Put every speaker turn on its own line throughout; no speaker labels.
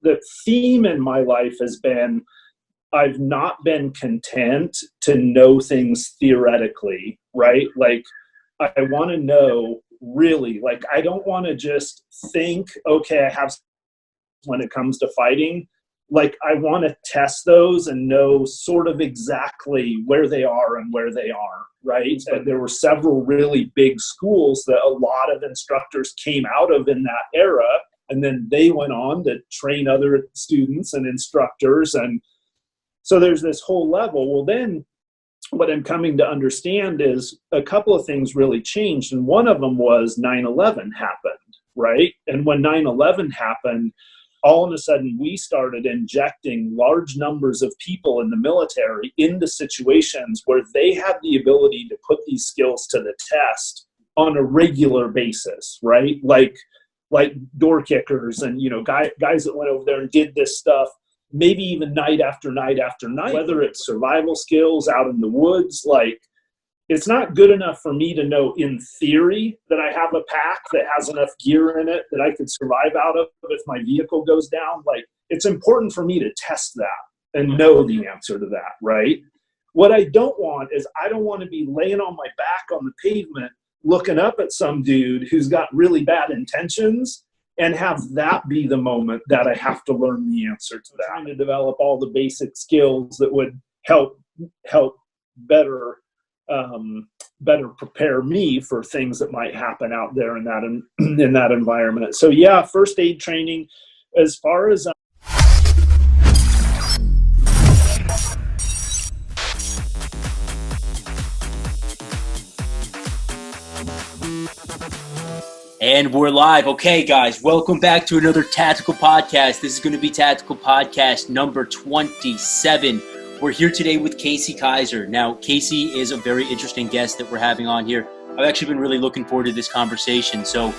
the theme in my life has been, I've not been content to know things theoretically, right? Like, I want to know really, like, I don't want to just think, okay, I have, when it comes to fighting, like, I want to test those and know sort of exactly where they are and where they aren't, right? And there were several really big schools that a lot of instructors came out of in that era, and then they went on to train other students and instructors. And so there's this whole level. Well, then what I'm coming to understand is a couple of things really changed. And one of them was 9/11 happened, right? And when 9/11 happened, all of a sudden we started injecting large numbers of people in the military into situations where they had the ability to put these skills to the test on a regular basis, right? Like door kickers and, guys that went over there and did this stuff, maybe even night after night after night, whether it's survival skills out in the woods. Like, it's not good enough for me to know in theory that I have a pack that has enough gear in it that I could survive out of if my vehicle goes down. Like, it's important for me to test that and know the answer to that, right? What I don't want is, I don't want to be laying on my back on the pavement looking up at some dude who's got really bad intentions and have that be the moment that I have to learn the answer to that. I'm trying to develop all the basic skills that would help better prepare me for things that might happen out there in that environment. So yeah, first aid training, as far as
And we're live. Okay, guys, welcome back to another Tactical Podcast. This is going to be Tactical Podcast number 27. We're here today with Kaiser. Now, Casey is a very interesting guest that we're having on here. I've actually been really looking forward to this conversation. So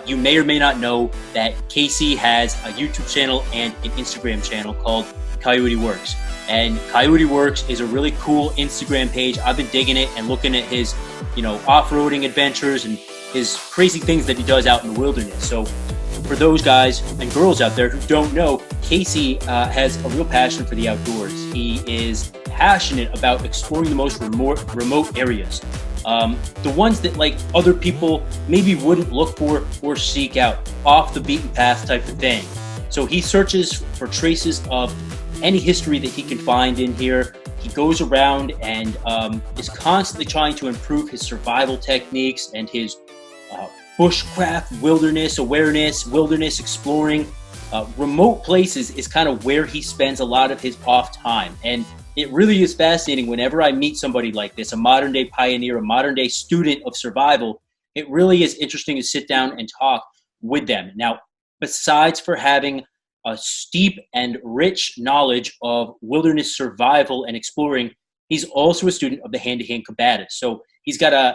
you may or may not know that Casey has a YouTube channel and an Instagram channel called Coyote Works. And Coyote Works is a really cool Instagram page. I've been digging it and looking at his, off-roading adventures and his crazy things that he does out in the wilderness. So for those guys and girls out there who don't know, Casey has a real passion for the outdoors. He is passionate about exploring the most remote areas. The ones that like other people maybe wouldn't look for or seek out, off the beaten path type of thing. So he searches for traces of any history that he can find in here. He goes around and is constantly trying to improve his survival techniques and his bushcraft, wilderness awareness, wilderness exploring. Remote places is kind of where he spends a lot of his off time. And it really is fascinating whenever I meet somebody like this, a modern day pioneer, a modern day student of survival. It really is interesting to sit down and talk with them. Now, besides for having a steep and rich knowledge of wilderness survival and exploring, he's also a student of the hand-to-hand combative. So he's got a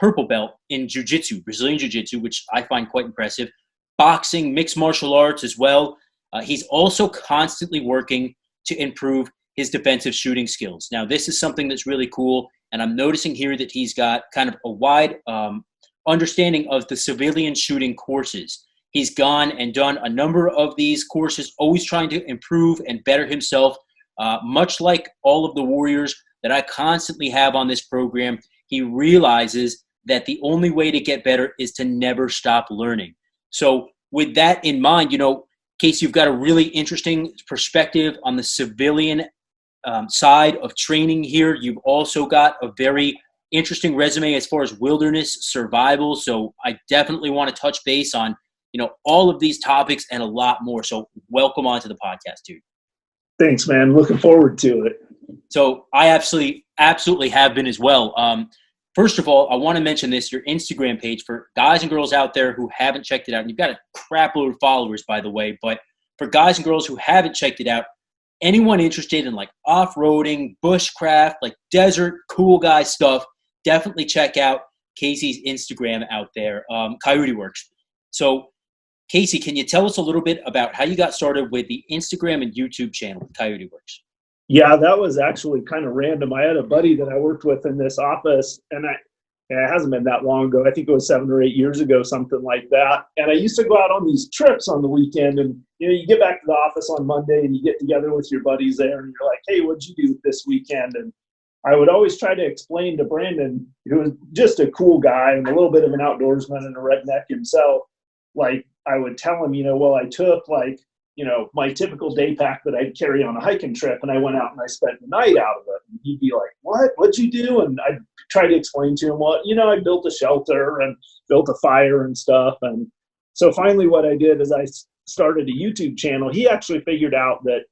purple belt in juijutsu, Brazilian jiu-jitsu, which I find quite impressive. Boxing, mixed martial arts as well. He's also constantly working to improve his defensive shooting skills. Now, this is something that's really cool, and I'm noticing here that he's got kind of a wide understanding of the civilian shooting courses. He's gone and done a number of these courses, always trying to improve and better himself. Much like all of the warriors that I constantly have on this program, he realizes that the only way to get better is to never stop learning. So with that in mind, Casey, you've got a really interesting perspective on the civilian side of training here. You've also got a very interesting resume as far as wilderness survival. So I definitely want to touch base on, all of these topics and a lot more. So welcome onto the podcast, dude.
Thanks, man. Looking forward to it.
So I absolutely have been as well. First of all, I want to mention this, your Instagram page, for guys and girls out there who haven't checked it out. And you've got a crap load of followers, by the way. But for guys and girls who haven't checked it out, anyone interested in like off-roading, bushcraft, like desert, cool guy stuff, definitely check out Casey's Instagram out there, Coyote Works. So Casey, can you tell us a little bit about how you got started with the Instagram and YouTube channel, Coyote Works?
Yeah, that was actually kind of random. I had a buddy that I worked with in this office, and And it hasn't been that long ago. I think it was 7 or 8 years ago, something like that. And I used to go out on these trips on the weekend, and you get back to the office on Monday and you get together with your buddies there and you're like, hey, what'd you do this weekend? And I would always try to explain to Brandon, who was just a cool guy and a little bit of an outdoorsman and a redneck himself. Like, I would tell him, well, I took my typical day pack that I'd carry on a hiking trip, and I went out and I spent the night out of it. And he'd be like, what? What'd you do? And I'd try to explain to him, well, I built a shelter and built a fire and stuff. And so finally what I did is I started a YouTube channel. He actually figured out that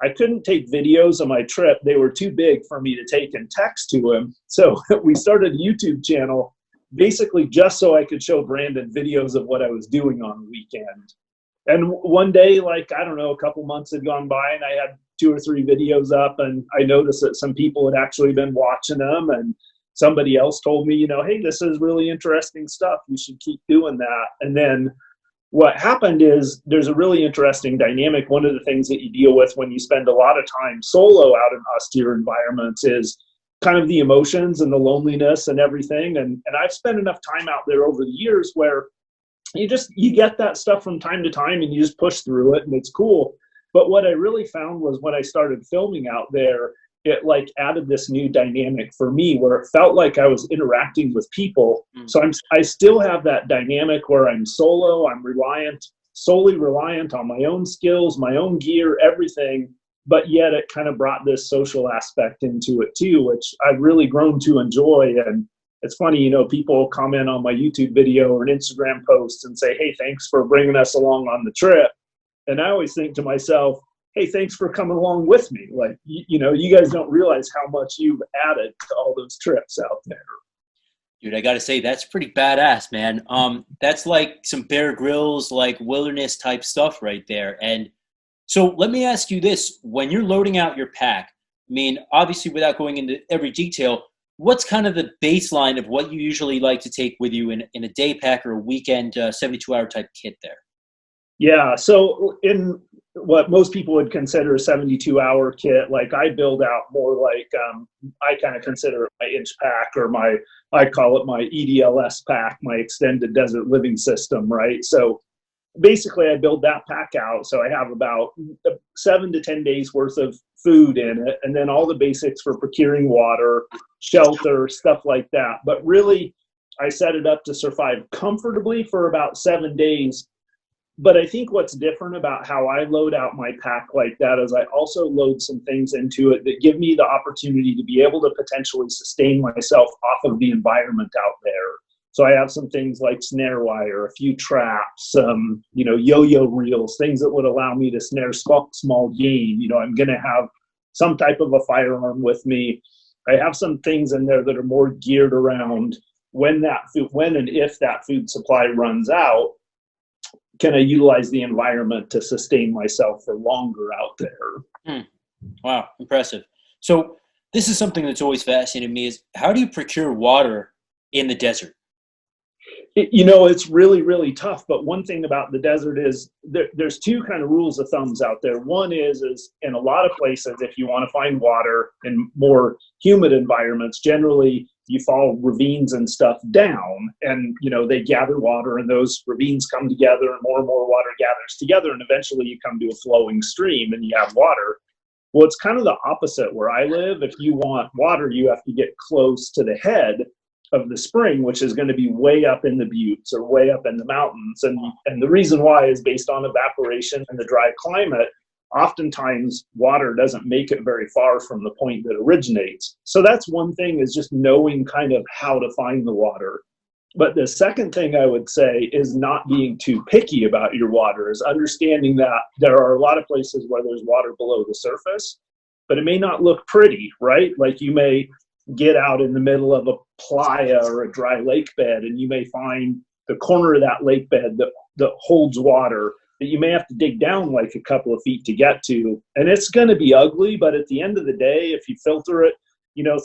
I couldn't take videos of my trip. They were too big for me to take and text to him. So we started a YouTube channel basically just so I could show Brandon videos of what I was doing on the weekend. And one day, a couple months had gone by and I had 2 or 3 videos up, and I noticed that some people had actually been watching them, and somebody else told me, hey, this is really interesting stuff. You should keep doing that. And then what happened is there's a really interesting dynamic. One of the things that you deal with when you spend a lot of time solo out in austere environments is kind of the emotions and the loneliness and everything. And I've spent enough time out there over the years where you get that stuff from time to time and you just push through it and it's cool. But what I really found was when I started filming out there, it added this new dynamic for me where it felt like I was interacting with people. So I still have that dynamic where I'm solo, I'm solely reliant on my own skills, my own gear, everything. But yet it kind of brought this social aspect into it too, which I've really grown to enjoy. And it's funny, people comment on my YouTube video or an Instagram post and say, hey, thanks for bringing us along on the trip. And I always think to myself, hey, thanks for coming along with me. You guys don't realize how much you've added to all those trips out there.
Dude, I got to say, that's pretty badass, man. That's like some Bear Grylls, wilderness type stuff right there. And so let me ask you this. When you're loading out your pack, obviously without going into every detail, what's kind of the baseline of what you usually like to take with you in a day pack or a weekend 72-hour type kit there?
Yeah, so in what most people would consider a 72-hour kit, I build out more I kind of consider it my inch pack, or I call it my EDLS pack, my extended desert living system, right? So basically I build that pack out. So I have about 7 to 10 days worth of food in it, and then all the basics for procuring water, shelter, stuff like that. But really, I set it up to survive comfortably for about 7 days. But I think what's different about how I load out my pack like that is I also load some things into it that give me the opportunity to be able to potentially sustain myself off of the environment out there. So I have some things like snare wire, a few traps, yo-yo reels, things that would allow me to snare small game. I'm going to have some type of a firearm with me. I have some things in there that are more geared around when and if that food supply runs out, can I utilize the environment to sustain myself for longer out there?
Wow, impressive. So this is something that's always fascinated me is how do you procure water in the desert?
It's really, really tough. But one thing about the desert is there's 2 kind of rules of thumbs out there. One is in a lot of places, if you want to find water in more humid environments, generally you follow ravines and stuff down, and they gather water, and those ravines come together, and more water gathers together, and eventually you come to a flowing stream and you have water. Well, it's kind of the opposite where I live. If you want water, you have to get close to the head of the spring, which is going to be way up in the buttes or way up in the mountains. And the reason why is based on evaporation and the dry climate. Oftentimes water doesn't make it very far from the point that originates. So that's one thing, is just knowing kind of how to find the water. But the second thing I would say is not being too picky about your water, is understanding that there are a lot of places where there's water below the surface, but it may not look pretty, right? Like you may get out in the middle of a playa or a dry lake bed, and you may find the corner of that lake bed that holds water that you may have to dig down like a couple of feet to get to. And it's going to be ugly, but at the end of the day, if you filter it,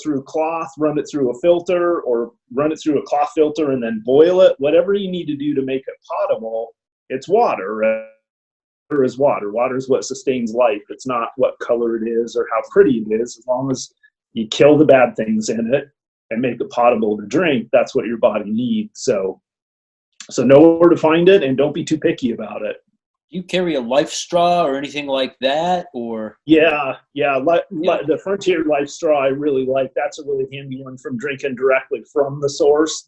through cloth, run it through a filter, or run it through a cloth filter and then boil it, whatever you need to do to make it potable, it's water. Water is water. Water is what sustains life. It's not what color it is or how pretty it is, as long as you kill the bad things in it. and make it potable to drink, that's what your body needs. So know where to find it and don't be too picky about it.
You carry a life straw or anything like that, or?
Yeah. The Frontier Life Straw I really like. That's a really handy one from drinking directly from the source.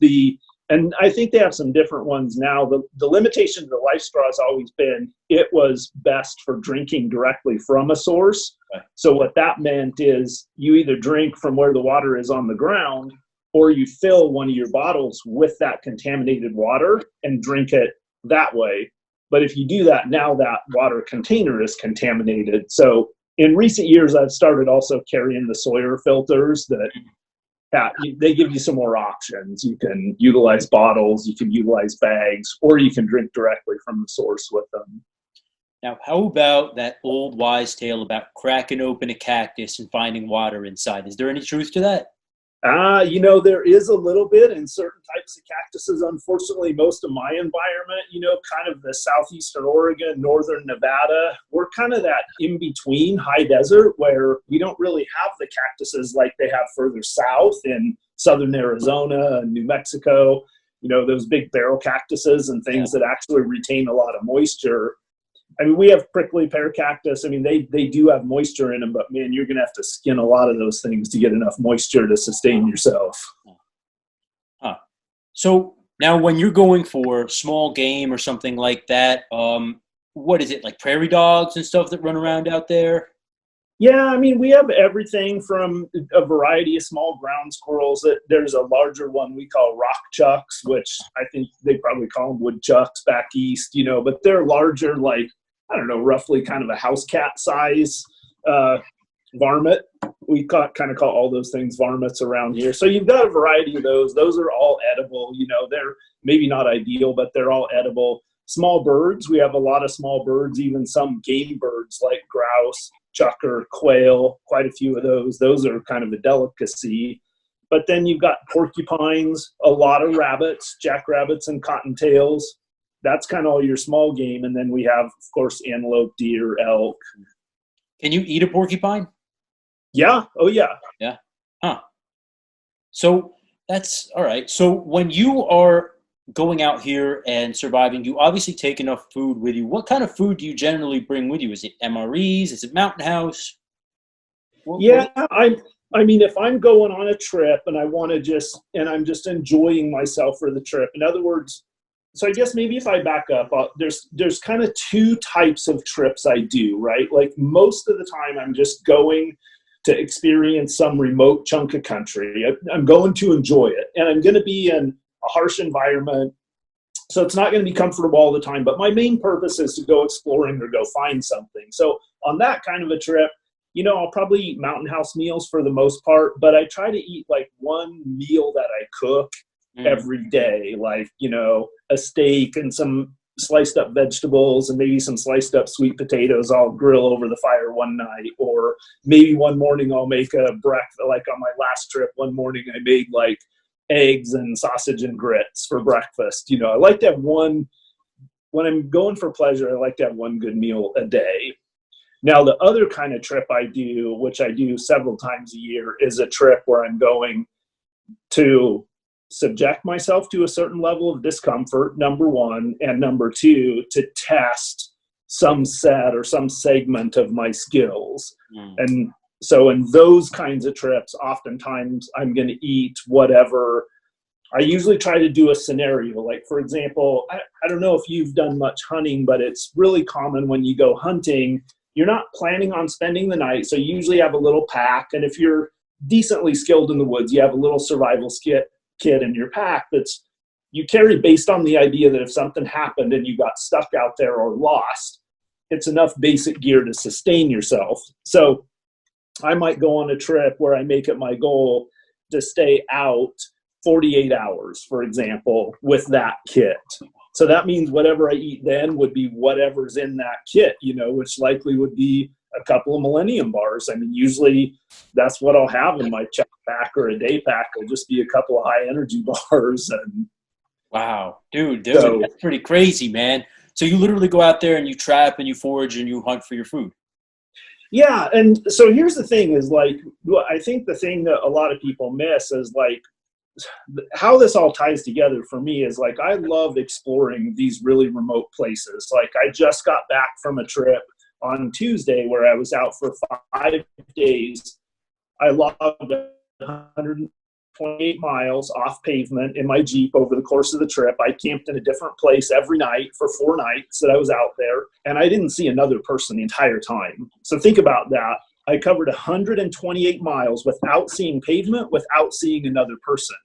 And I think they have some different ones now. The limitation to the Life Straw has always been it was best for drinking directly from a source.
Okay.
So what that meant is you either drink from where the water is on the ground, or you fill one of your bottles with that contaminated water and drink it that way. But if you do that, now that water container is contaminated. So in recent years, I've started also carrying the Sawyer Filters that they give you some more options. You can utilize bottles, you can utilize bags, or you can drink directly from the source with them.
Now, how about that old wise tale about cracking open a cactus and finding water inside? Is there any truth to that?
There is a little bit in certain types of cactuses. Unfortunately, most of my environment, kind of the southeastern Oregon, northern Nevada, we're kind of that in-between high desert where we don't really have the cactuses like they have further south in southern Arizona and New Mexico, those big barrel cactuses and things that actually retain a lot of moisture. I mean, we have prickly pear cactus. I mean, they do have moisture in them, but man, you're going to have to skin a lot of those things to get enough moisture to sustain yourself.
Huh. So now when you're going for small game or something like that, what is it, like prairie dogs and stuff that run around out there?
Yeah, I mean, we have everything from a variety of small ground squirrels. There's a larger one we call rock chucks, which I think they probably call them woodchucks back east, but they're larger, like, I don't know, roughly kind of a house cat size varmint. We kind of call all those things varmints around here. So you've got a variety of those. Those are all edible. They're maybe not ideal, but they're all edible. Small birds, we have a lot of small birds, even some game birds like grouse, chucker, quail, quite a few of those. Those are kind of a delicacy. But then you've got porcupines, a lot of rabbits, jackrabbits and cottontails. That's kind of all your small game. And then we have, of course, antelope, deer, elk.
Can you eat a porcupine?
Yeah. Oh, yeah.
Yeah. Huh. So that's all right. So when you are going out here and surviving, you obviously take enough food with you. What kind of food do you generally bring with you? Is it MREs? Is it Mountain House?
I mean, if I'm going on a trip and I'm just enjoying myself for the trip. In other words, so I guess maybe if I back up, there's kind of two types of trips I do, right? Like most of the time I'm just going to experience some remote chunk of country. I'm going to enjoy it, and I'm going to be in a harsh environment. So it's not going to be comfortable all the time, but my main purpose is to go exploring or go find something. So on that kind of a trip, I'll probably eat Mountain House meals for the most part, but I try to eat like one meal that I cook every day, like, a steak and some sliced up vegetables and maybe some sliced up sweet potatoes I'll grill over the fire one night. Or maybe one morning I'll make a breakfast. Like on my last trip, one morning I made like eggs and sausage and grits for breakfast. I like to have when I'm going for pleasure, I like to have one good meal a day. Now, the other kind of trip I do, which I do several times a year, is a trip where I'm going to subject myself to a certain level of discomfort, number one, and number two, to test some set or some segment of my skills. And so in those kinds of trips, oftentimes I'm going to eat whatever. I usually try to do a scenario. Like, for example, I don't know if you've done much hunting, but it's really common when you go hunting, you're not planning on spending the night. So you usually have a little pack. And if you're decently skilled in the woods, you have a little survival kit in your pack that's you carry based on the idea that if something happened and you got stuck out there or lost, it's enough basic gear to sustain yourself. So I might go on a trip where I make it my goal to stay out 48 hours, for example, with that kit. So that means whatever I eat then would be whatever's in that kit, which likely would be a couple of Millennium bars. I mean, usually that's what I'll have in my check pack or a day pack. It'll just be a couple of high energy bars. And
wow, dude, that's pretty crazy, man. So you literally go out there and you trap and you forage and you hunt for your food.
Yeah, and so here's the thing is like, I think the thing that a lot of people miss is like, how this all ties together for me is like, I love exploring these really remote places. Like I just got back from a trip on Tuesday where I was out for 5 days. I logged 128 miles off pavement in my Jeep over the course of the trip. I camped in a different place every night for 4 nights that I was out there, and I didn't see another person the entire time. So think about that. I covered 128 miles without seeing pavement, without seeing another person.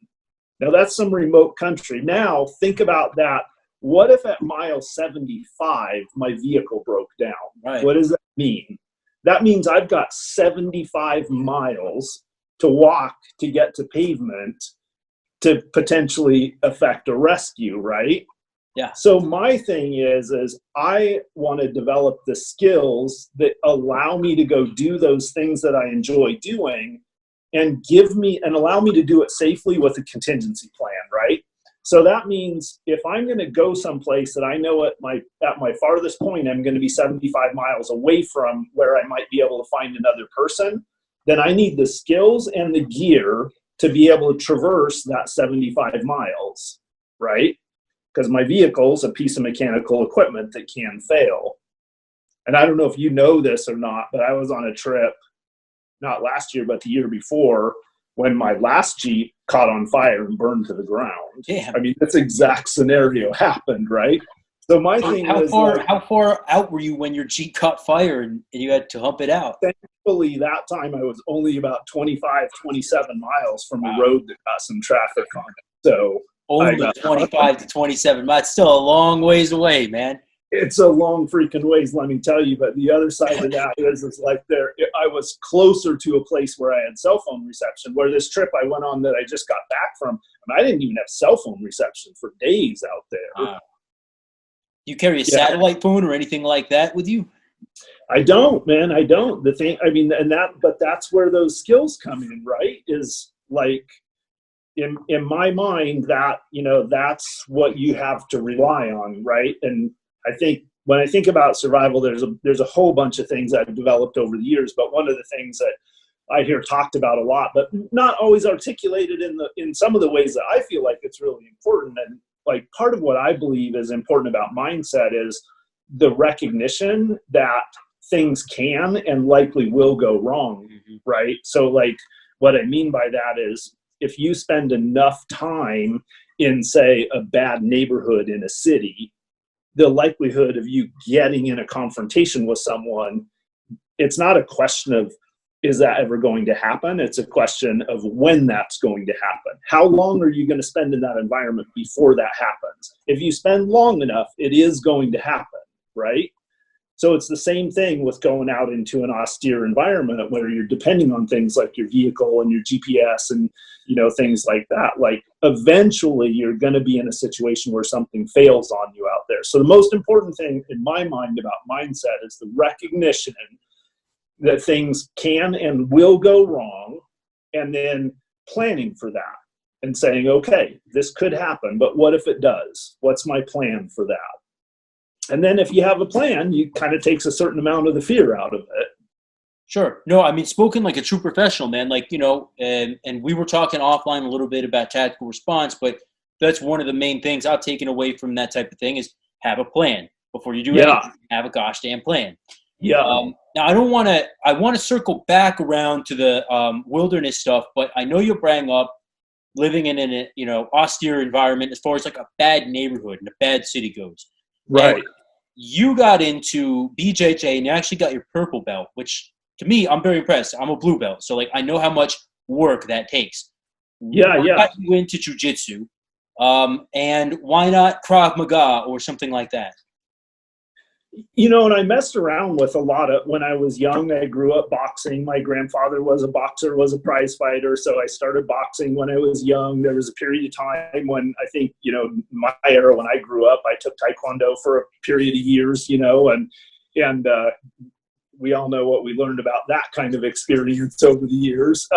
Now that's some remote country. Now think about that. What if at mile 75 my vehicle broke down?
Right.
What does that mean? That means I've got 75 miles to walk to get to pavement to potentially affect a rescue, right?
Yeah.
So my thing is I want to develop the skills that allow me to go do those things that I enjoy doing and allow me to do it safely with a contingency plan, right? So that means if I'm going to go someplace that I know at my farthest point, I'm going to be 75 miles away from where I might be able to find another person, then I need the skills and the gear to be able to traverse that 75 miles, right? Because my vehicle's a piece of mechanical equipment that can fail. And I don't know if you know this or not, but I was on a trip, not last year, but the year before, when my last Jeep caught on fire and burned to the ground.
Damn.
I mean, this exact scenario happened, right? So my thing
how
was
far out were you when your Jeep caught fire and you had to hump it out?
Thankfully, that time I was only about 25, 27 miles from a road that got some traffic on it. So
only 25 to 27 miles. Still a long ways away, man.
It's a long freaking ways, let me tell you. But the other side of that is like I was closer to a place where I had cell phone reception. Where this trip I went on that I just got back from, and I didn't even have cell phone reception for days out there.
Do you carry a satellite phone or anything like that with you?
I don't, man. I don't. The thing, I mean, but that's where those skills come in, right? Is like in my mind that, that's what you have to rely on, right? And I think when I think about survival, there's a whole bunch of things I've developed over the years, but one of the things that I hear talked about a lot, but not always articulated in some of the ways that I feel like it's really important. And like part of what I believe is important about mindset is the recognition that things can and likely will go wrong, right? So like what I mean by that is if you spend enough time in, say, a bad neighborhood in a city, the likelihood of you getting in a confrontation with someone, it's not a question of, is that ever going to happen? It's a question of when that's going to happen. How long are you going to spend in that environment before that happens? If you spend long enough, it is going to happen, right? So it's the same thing with going out into an austere environment where you're depending on things like your vehicle and your GPS and, things like that. Like eventually you're going to be in a situation where something fails on you out there. So the most important thing in my mind about mindset is the recognition that things can and will go wrong, and then planning for that and saying, okay, this could happen, but what if it does? What's my plan for that? And then if you have a plan, you kind of takes a certain amount of the fear out of it.
Sure. No, I mean, spoken like a true professional, man. Like, and we were talking offline a little bit about tactical response, but that's one of the main things I've taken away from that type of thing is have a plan. Before you do anything, have a gosh damn plan.
Yeah.
Now, I want to circle back around to the wilderness stuff, but I know you bring up living in an austere environment as far as like a bad neighborhood and a bad city goes.
Right.
And you got into BJJ and you actually got your purple belt, which to me, I'm very impressed. I'm a blue belt. So like, I know how much work that takes.
Yeah.
Why got you into jiu-jitsu? And why not Krav Maga or something like that?
And I messed around with a lot of, when I was young, I grew up boxing. My grandfather was a boxer, was a prize fighter. So I started boxing when I was young. There was a period of time when I think, my era when I grew up, I took Taekwondo for a period of years, and we all know what we learned about that kind of experience over the years.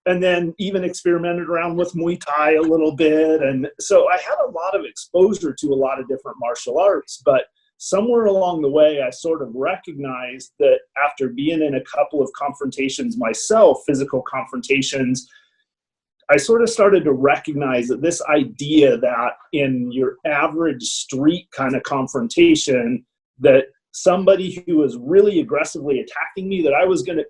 And then even experimented around with Muay Thai a little bit. And so I had a lot of exposure to a lot of different martial arts, but somewhere along the way, I sort of recognized that after being in a couple of confrontations myself, physical confrontations, I sort of started to recognize that this idea that in your average street kind of confrontation, that somebody who was really aggressively attacking me, that I was going to,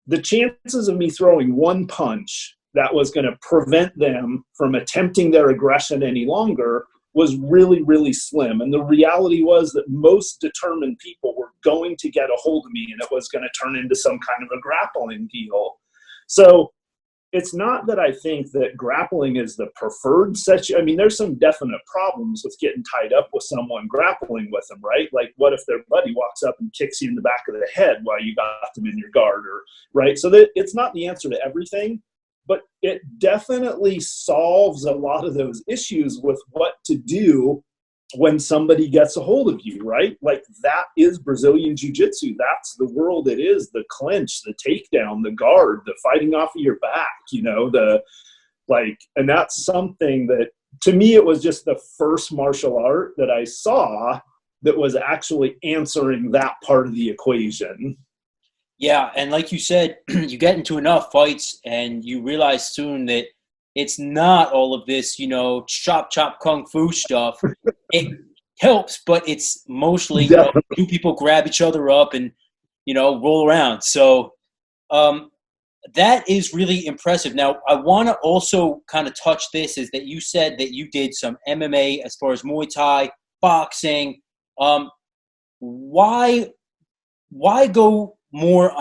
the chances of me throwing one punch that was going to prevent them from attempting their aggression any longer was really, really slim. And the reality was that most determined people were going to get a hold of me, and it was going to turn into some kind of a grappling deal. So it's not that I think that grappling is the preferred such. I mean, there's some definite problems with getting tied up with someone, grappling with them, right? Like, what if their buddy walks up and kicks you in the back of the head while you got them in your guard, or right? So that it's not the answer to everything, but it definitely solves a lot of those issues with what to do when somebody gets a hold of you, right? Like, that is Brazilian jiu-jitsu. That's the world it is. The clinch, the takedown, the guard, the fighting off of your back, you know, and that's something that, to me, it was just the first martial art that I saw that was actually answering that part of the equation.
Yeah, and like you said, you get into enough fights and you realize soon that it's not all of this, you know, chop, chop, kung fu stuff. It helps, but it's mostly, you know, two people grab each other up and, you know, roll around. So that is really impressive. Now, I want to also kind of touch this, is that you said that you did some MMA as far as Muay Thai, boxing. Why go more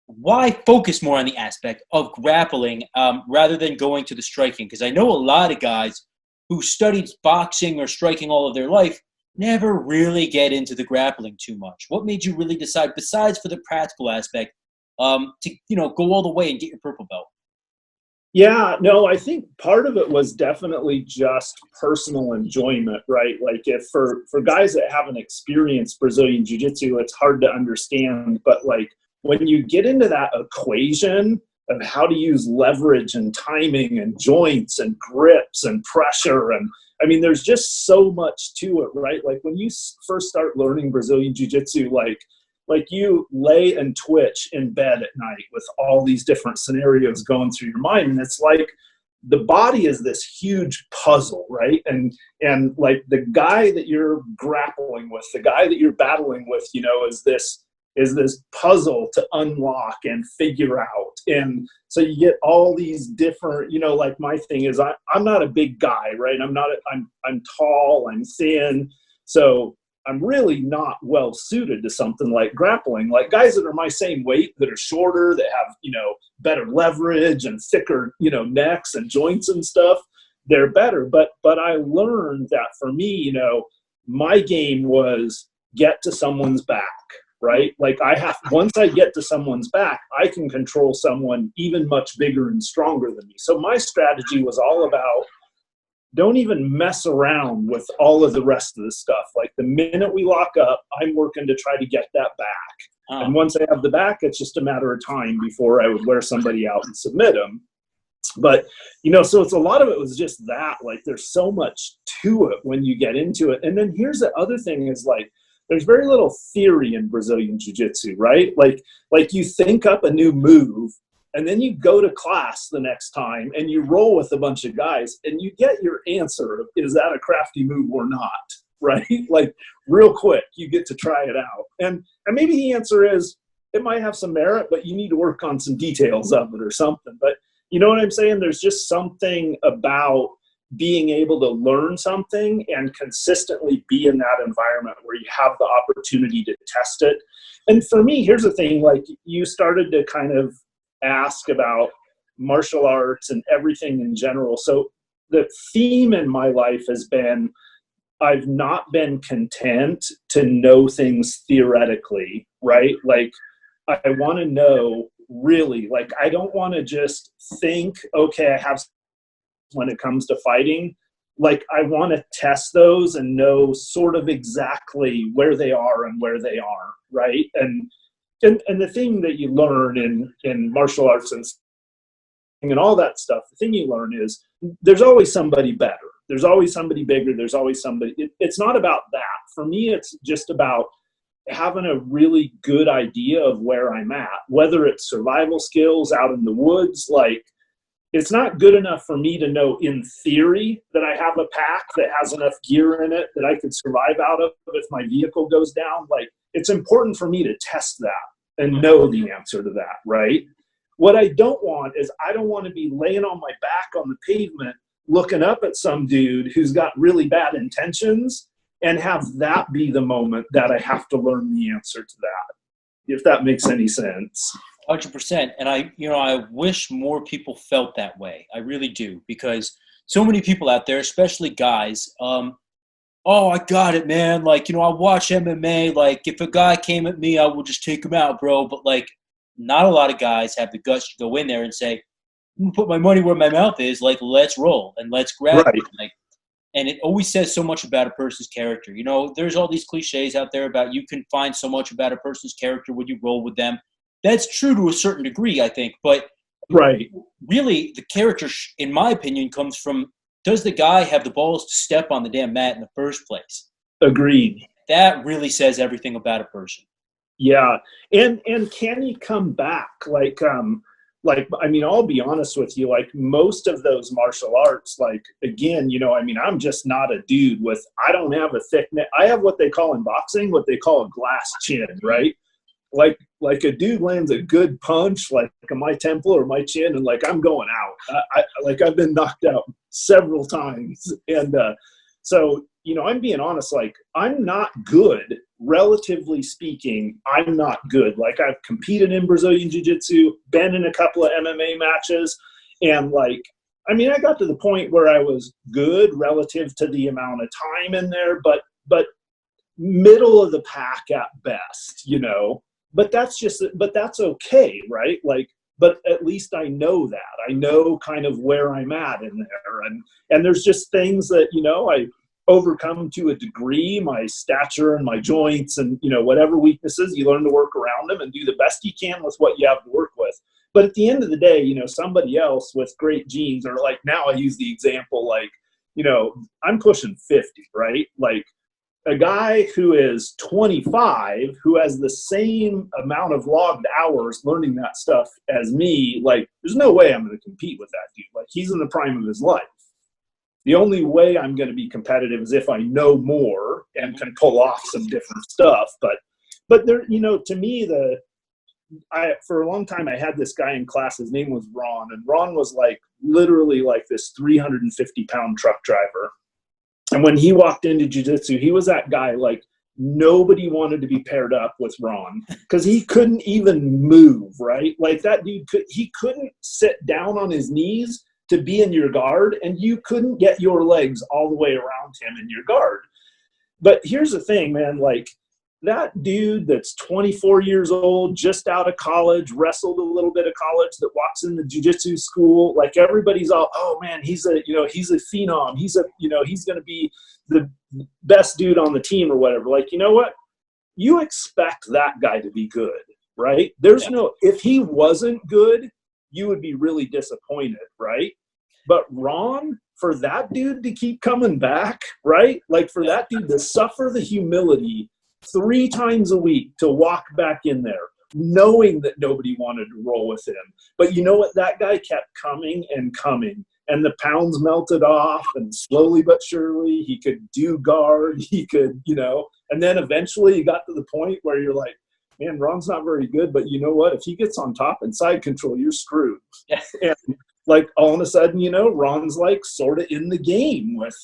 why focus more on the aspect of grappling rather than going to the striking? Because I know a lot of guys who studied boxing or striking all of their life never really get into the grappling too much. What made you really decide, besides for the practical aspect, to, you know, go all the way and get your purple belt?
Yeah, no, I think part of it was definitely just personal enjoyment, right? Like, if for guys that haven't experienced Brazilian Jiu-Jitsu, it's hard to understand, but like, when you get into that equation of how to use leverage and timing and joints and grips and pressure, and I mean, there's just so much to it, right? Like, when you first start learning Brazilian Jiu-Jitsu, like you lay and twitch in bed at night with all these different scenarios going through your mind. And it's like the body is this huge puzzle, right? And like, the guy that you're grappling with, the guy that you're battling with, you know, is this puzzle to unlock and figure out. And so you get all these different, you know, like, my thing is I'm not a big guy, right? I'm tall, I'm thin. So I'm really not well suited to something like grappling. Like, guys that are my same weight, that are shorter, that have, you know, better leverage and thicker, you know, necks and joints and stuff, they're better. But I learned that for me, you know, my game was get to someone's back, right? Like, once I get to someone's back, I can control someone even much bigger and stronger than me. So my strategy was all about, don't even mess around with all of the rest of the stuff. Like, the minute we lock up, I'm working to try to get that back. And once I have the back, it's just a matter of time before I would wear somebody out and submit them. But, you know, so it's a lot of it was just that. Like, there's so much to it when you get into it. And then here's the other thing is, like, there's very little theory in Brazilian Jiu-Jitsu, right? Like you think up a new move, and then you go to class the next time and you roll with a bunch of guys and you get your answer of, is that a crafty move or not, right? Like, real quick, you get to try it out. And maybe the answer is, it might have some merit, but you need to work on some details of it or something. But you know what I'm saying? There's just something about being able to learn something and consistently be in that environment where you have the opportunity to test it. And for me, here's the thing, like, you started to kind of ask about martial arts and everything in general. So the theme in my life has been, I've not been content to know things theoretically, right? Like, I want to know really, like, I don't want to just think, okay, I have, when it comes to fighting, like, I want to test those and know sort of exactly where they are and where they aren't, right? And the thing that you learn in martial arts and all that stuff, the thing you learn is there's always somebody better, There's always somebody bigger. There's always somebody. It's not about that. For me, it's just about having a really good idea of where I'm at, whether it's survival skills out in the woods. Like, it's not good enough for me to know in theory that I have a pack that has enough gear in it that I could survive out of if my vehicle goes down. Like, it's important for me to test that and know the answer to that, right? What I don't want is I don't want to be laying on my back on the pavement looking up at some dude who's got really bad intentions and have that be the moment that I have to learn the answer to that, if that makes any sense.
100%. And I wish more people felt that way. I really do, because so many people out there, especially guys, oh, I got it, man. Like, I watch MMA. Like, if a guy came at me, I will just take him out, bro. But, like, not a lot of guys have the guts to go in there and say, I'm going to put my money where my mouth is. Like, let's roll and let's grab it. Like, and it always says so much about a person's character. There's all these cliches out there about you can find so much about a person's character when you roll with them. That's true to a certain degree, I think. But really, the character, in my opinion, comes from, does the guy have the balls to step on the damn mat in the first place?
Agreed.
That really says everything about a person. Yeah.
And can he come back? I'll be honest with you, like, most of those martial arts, like, again, I'm just not a dude I don't have a thick neck. I have what they call in boxing, what they call a glass chin, right? Like a dude lands a good punch, like on my temple or my chin, and like I'm going out. I've been knocked out several times, and so I'm being honest. Like, I'm not good, relatively speaking. I'm not good. Like, I've competed in Brazilian Jiu-Jitsu, been in a couple of MMA matches, and I got to the point where I was good relative to the amount of time in there, but middle of the pack at best, But that's okay, right? Like, but at least I know that. I know kind of where I'm at in there. And there's just things that, I overcome to a degree, my stature and my joints and, whatever weaknesses, you learn to work around them and do the best you can with what you have to work with. But at the end of the day, somebody else with great genes, or like now I use the example, like, I'm pushing 50, right? Like, a guy who is 25, who has the same amount of logged hours learning that stuff as me, like, there's no way I'm going to compete with that dude. Like, he's in the prime of his life. The only way I'm going to be competitive is if I know more and can pull off some different stuff. But there, to me, for a long time, I had this guy in class. His name was Ron, and Ron was like literally like this 350-pound truck driver. And when he walked into jiu-jitsu, he was that guy, like, nobody wanted to be paired up with Ron because he couldn't even move, right? Like, that dude he couldn't sit down on his knees to be in your guard, and you couldn't get your legs all the way around him in your guard. But here's the thing, man, like, that dude that's 24 years old, just out of college, wrestled a little bit of college, that walks in the jiu-jitsu school, like, everybody's all, oh man, he's a phenom. He's going to be the best dude on the team or whatever. Like, you know what? You expect that guy to be good, right? If he wasn't good, you would be really disappointed, right? But Ron, for that dude to keep coming back, right? Like, for that dude to suffer the humility 3 times a week to walk back in there, knowing that nobody wanted to roll with him. But you know what? That guy kept coming and coming, and the pounds melted off, and slowly but surely he could do guard. He could, and then eventually he got to the point where you're like, man, Ron's not very good, but you know what? If he gets on top and side control, you're screwed. And like, all of a sudden, Ron's like sort of in the game with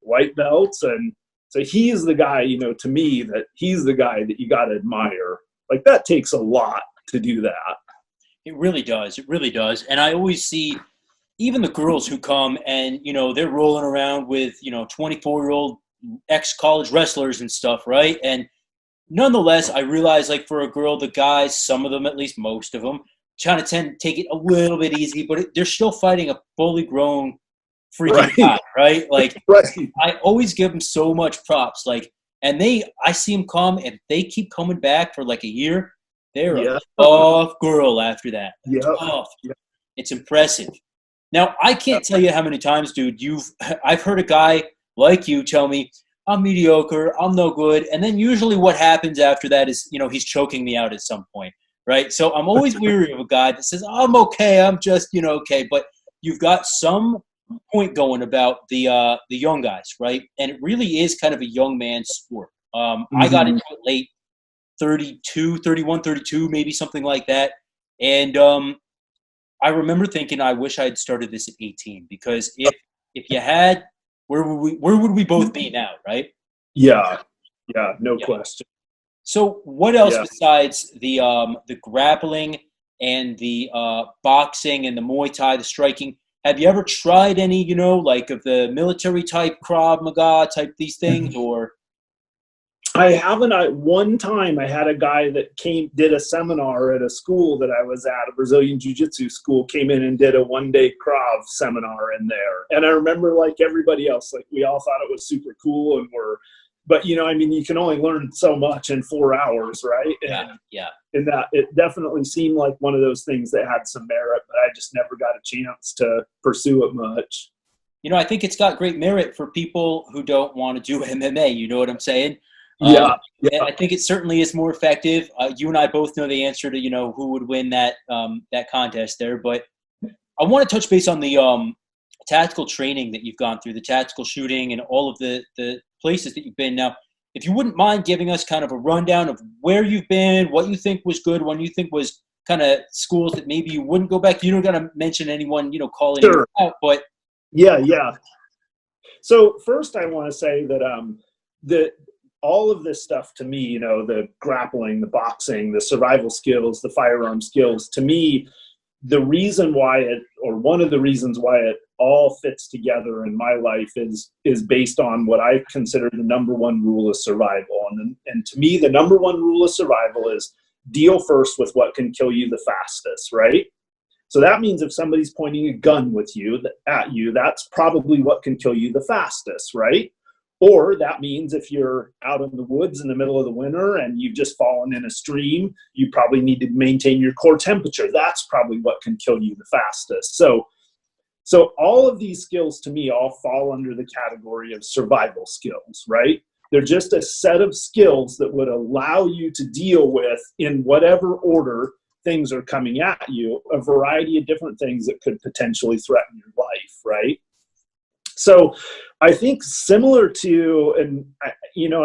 white belts. And so he's the guy, to me, that he's the guy that you got to admire. Like, that takes a lot to do that.
It really does. It really does. And I always see even the girls who come and, they're rolling around with, 24-year-old ex-college wrestlers and stuff, right? And nonetheless, I realize, like, for a girl, the guys, some of them, at least most of them, trying to tend to take it a little bit easy, but they're still fighting a fully grown freaking guy, right? Like, I always give them so much props. Like, and I see them come, and they keep coming back for like a year. They're a tough girl after that. Tough. It's impressive. Now, I can't tell you how many times, dude, I've heard a guy like you tell me, I'm mediocre, I'm no good. And then usually what happens after that is, he's choking me out at some point, right? So I'm always weary of a guy that says, I'm okay, I'm just, okay. But you've got some point going about the young guys, right? And it really is kind of a young man's sport. I got into it late, 32, 31, 32, maybe something like that. And I remember thinking, I wish I had started this at 18, because if you had, where would we both be now, right?
Yeah, no question.
So what else besides the grappling and the boxing and the Muay Thai, the striking? Have you ever tried any, like of the military type Krav Maga type these things, or?
I haven't. One time I had a guy that did a seminar at a school that I was at, a Brazilian jiu-jitsu school, came in and did a one-day Krav seminar in there. And I remember, like everybody else, like we all thought it was super cool, but you can only learn so much in 4 hours, right? And that it definitely seemed like one of those things that had some merit, but I just never got a chance to pursue it much.
I think it's got great merit for people who don't want to do MMA. You know what I'm saying?
Yeah.
I think it certainly is more effective. You and I both know the answer to, who would win that contest there. But I want to touch base on the tactical training that you've gone through, the tactical shooting and all of the places that you've been. Now, if you wouldn't mind giving us kind of a rundown of where you've been, what you think was good, what you think was kind of schools that maybe you wouldn't go back. You don't got to mention anyone, calling you out, but.
Yeah. So first I want to say that all of this stuff to me, the grappling, the boxing, the survival skills, the firearm skills, to me, one of the reasons why it all fits together in my life is based on what I consider the number one rule of survival. And to me, the number one rule of survival is deal first with what can kill you the fastest, right? So that means if somebody's pointing a gun at you, that's probably what can kill you the fastest, right? Or that means if you're out in the woods in the middle of the winter and you've just fallen in a stream, you probably need to maintain your core temperature. That's probably what can kill you the fastest. So all of these skills to me all fall under the category of survival skills, right? They're just a set of skills that would allow you to deal with, in whatever order things are coming at you, a variety of different things that could potentially threaten your life, right? So I think similar to, and I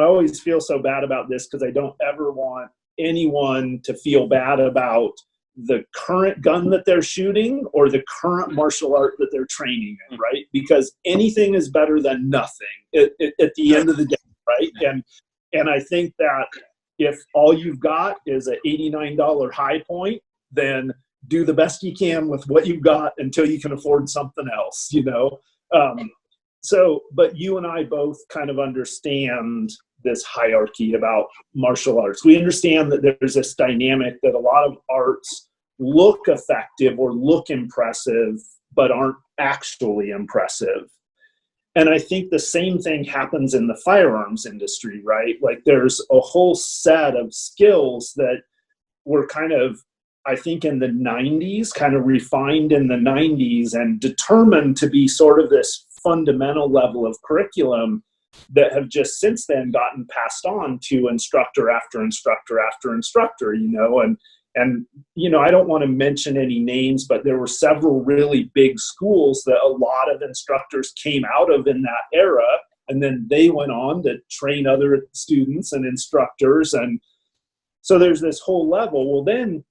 always feel so bad about this because I don't ever want anyone to feel bad about the current gun that they're shooting or the current martial art that they're training in, right? Because anything is better than nothing at the end of the day, right? And I think that if all you've got is an $89 high point, then do the best you can with what you've got until you can afford something else, But you and I both kind of understand this hierarchy about martial arts. We understand that there's this dynamic that a lot of arts look effective or look impressive, but aren't actually impressive. And I think the same thing happens in the firearms industry, right? Like there's a whole set of skills that were kind of, I think in the 90s, kind of refined in the 90s and determined to be sort of this fundamental level of curriculum that have just since then gotten passed on to instructor after instructor after instructor, and I don't want to mention any names, but there were several really big schools that a lot of instructors came out of in that era, and then they went on to train other students and instructors. And so there's this whole level. Well, then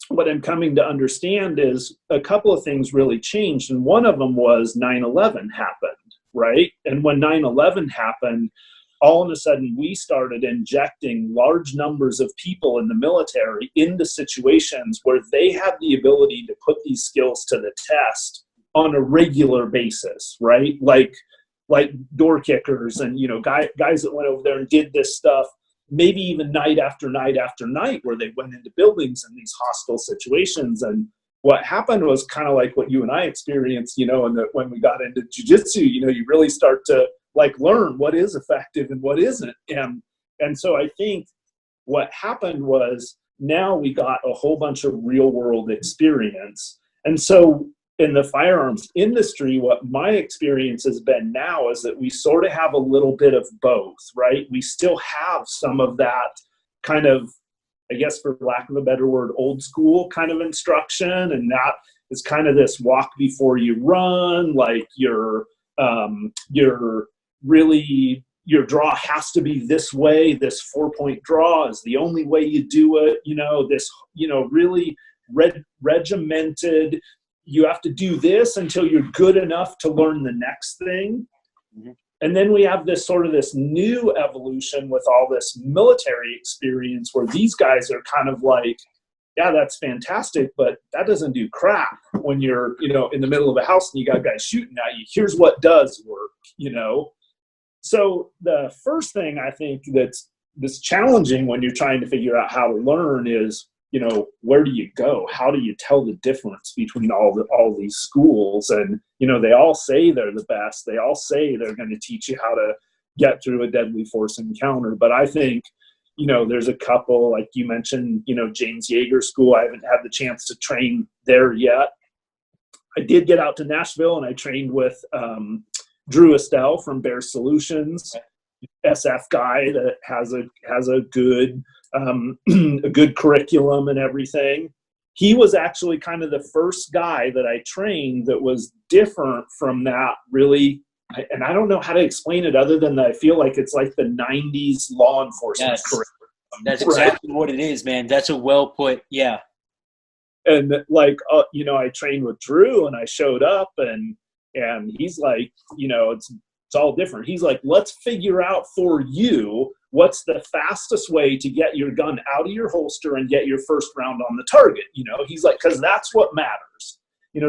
what I'm coming to understand is a couple of things really changed. And one of them was 9/11 happened, right? And when 9/11 happened, all of a sudden we started injecting large numbers of people in the military into situations where they had the ability to put these skills to the test on a regular basis, right? Like door kickers and, guys that went over there and did this stuff, maybe even night after night after night, where they went into buildings in these hostile situations. And what happened was kind of like what you and I experienced, when we got into jiu-jitsu, you really start to learn what is effective and what isn't. And so I think what happened was now we got a whole bunch of real world experience. And so in the firearms industry, what my experience has been now is that we sort of have a little bit of both, right? We still have some of that kind of, I guess for lack of a better word, old school kind of instruction. And that is kind of this walk before you run, like your draw has to be this way. This 4-point draw is the only way you do it. This, really regimented, you have to do this until you're good enough to learn the next thing. Mm-hmm. And then we have this new evolution with all this military experience where these guys are kind of like, yeah, that's fantastic, but that doesn't do crap when you're, in the middle of a house and you got guys shooting at you. Here's what does work, So the first thing I think that's challenging when you're trying to figure out how to learn is, where do you go? How do you tell the difference between all these schools? And, they all say they're the best. They all say they're going to teach you how to get through a deadly force encounter. But I think, there's a couple, like you mentioned, James Yeager School. I haven't had the chance to train there yet. I did get out to Nashville and I trained with Drew Estelle from Bear Solutions, SF guy that has a good a good curriculum and everything. He was actually kind of the first guy that I trained that was different from that, really. And I don't know how to explain it other than that I feel like it's like the 90s law enforcement curriculum.
That's exactly what it is, man. That's a well put, yeah.
And like, I trained with Drew and I showed up and he's like, it's all different. He's like, let's figure out for you what's the fastest way to get your gun out of your holster and get your first round on the target. He's like, because that's what matters.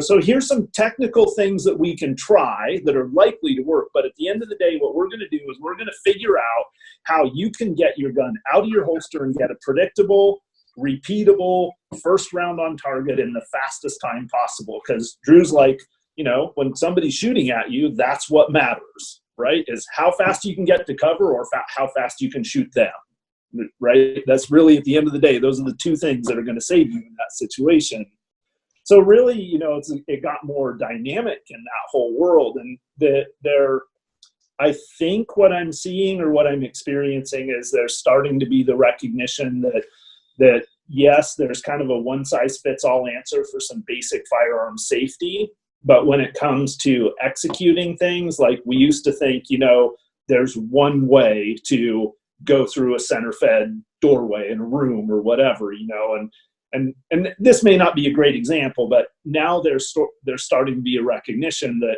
So here's some technical things that we can try that are likely to work. But at the end of the day, what we're going to do is we're going to figure out how you can get your gun out of your holster and get a predictable, repeatable first round on target in the fastest time possible. Because Drew's like, when somebody's shooting at you, that's what matters, right? Is how fast you can get to cover or how fast you can shoot them, right? That's really, at the end of the day, those are the two things that are going to save you in that situation. So really, it got more dynamic in that whole world. And I think what I'm seeing or what I'm experiencing is there's starting to be the recognition that yes, there's kind of a one-size-fits-all answer for some basic firearm safety. But when it comes to executing things, like we used to think, there's one way to go through a center-fed doorway in a room or whatever, and this may not be a great example, but now there's starting to be a recognition that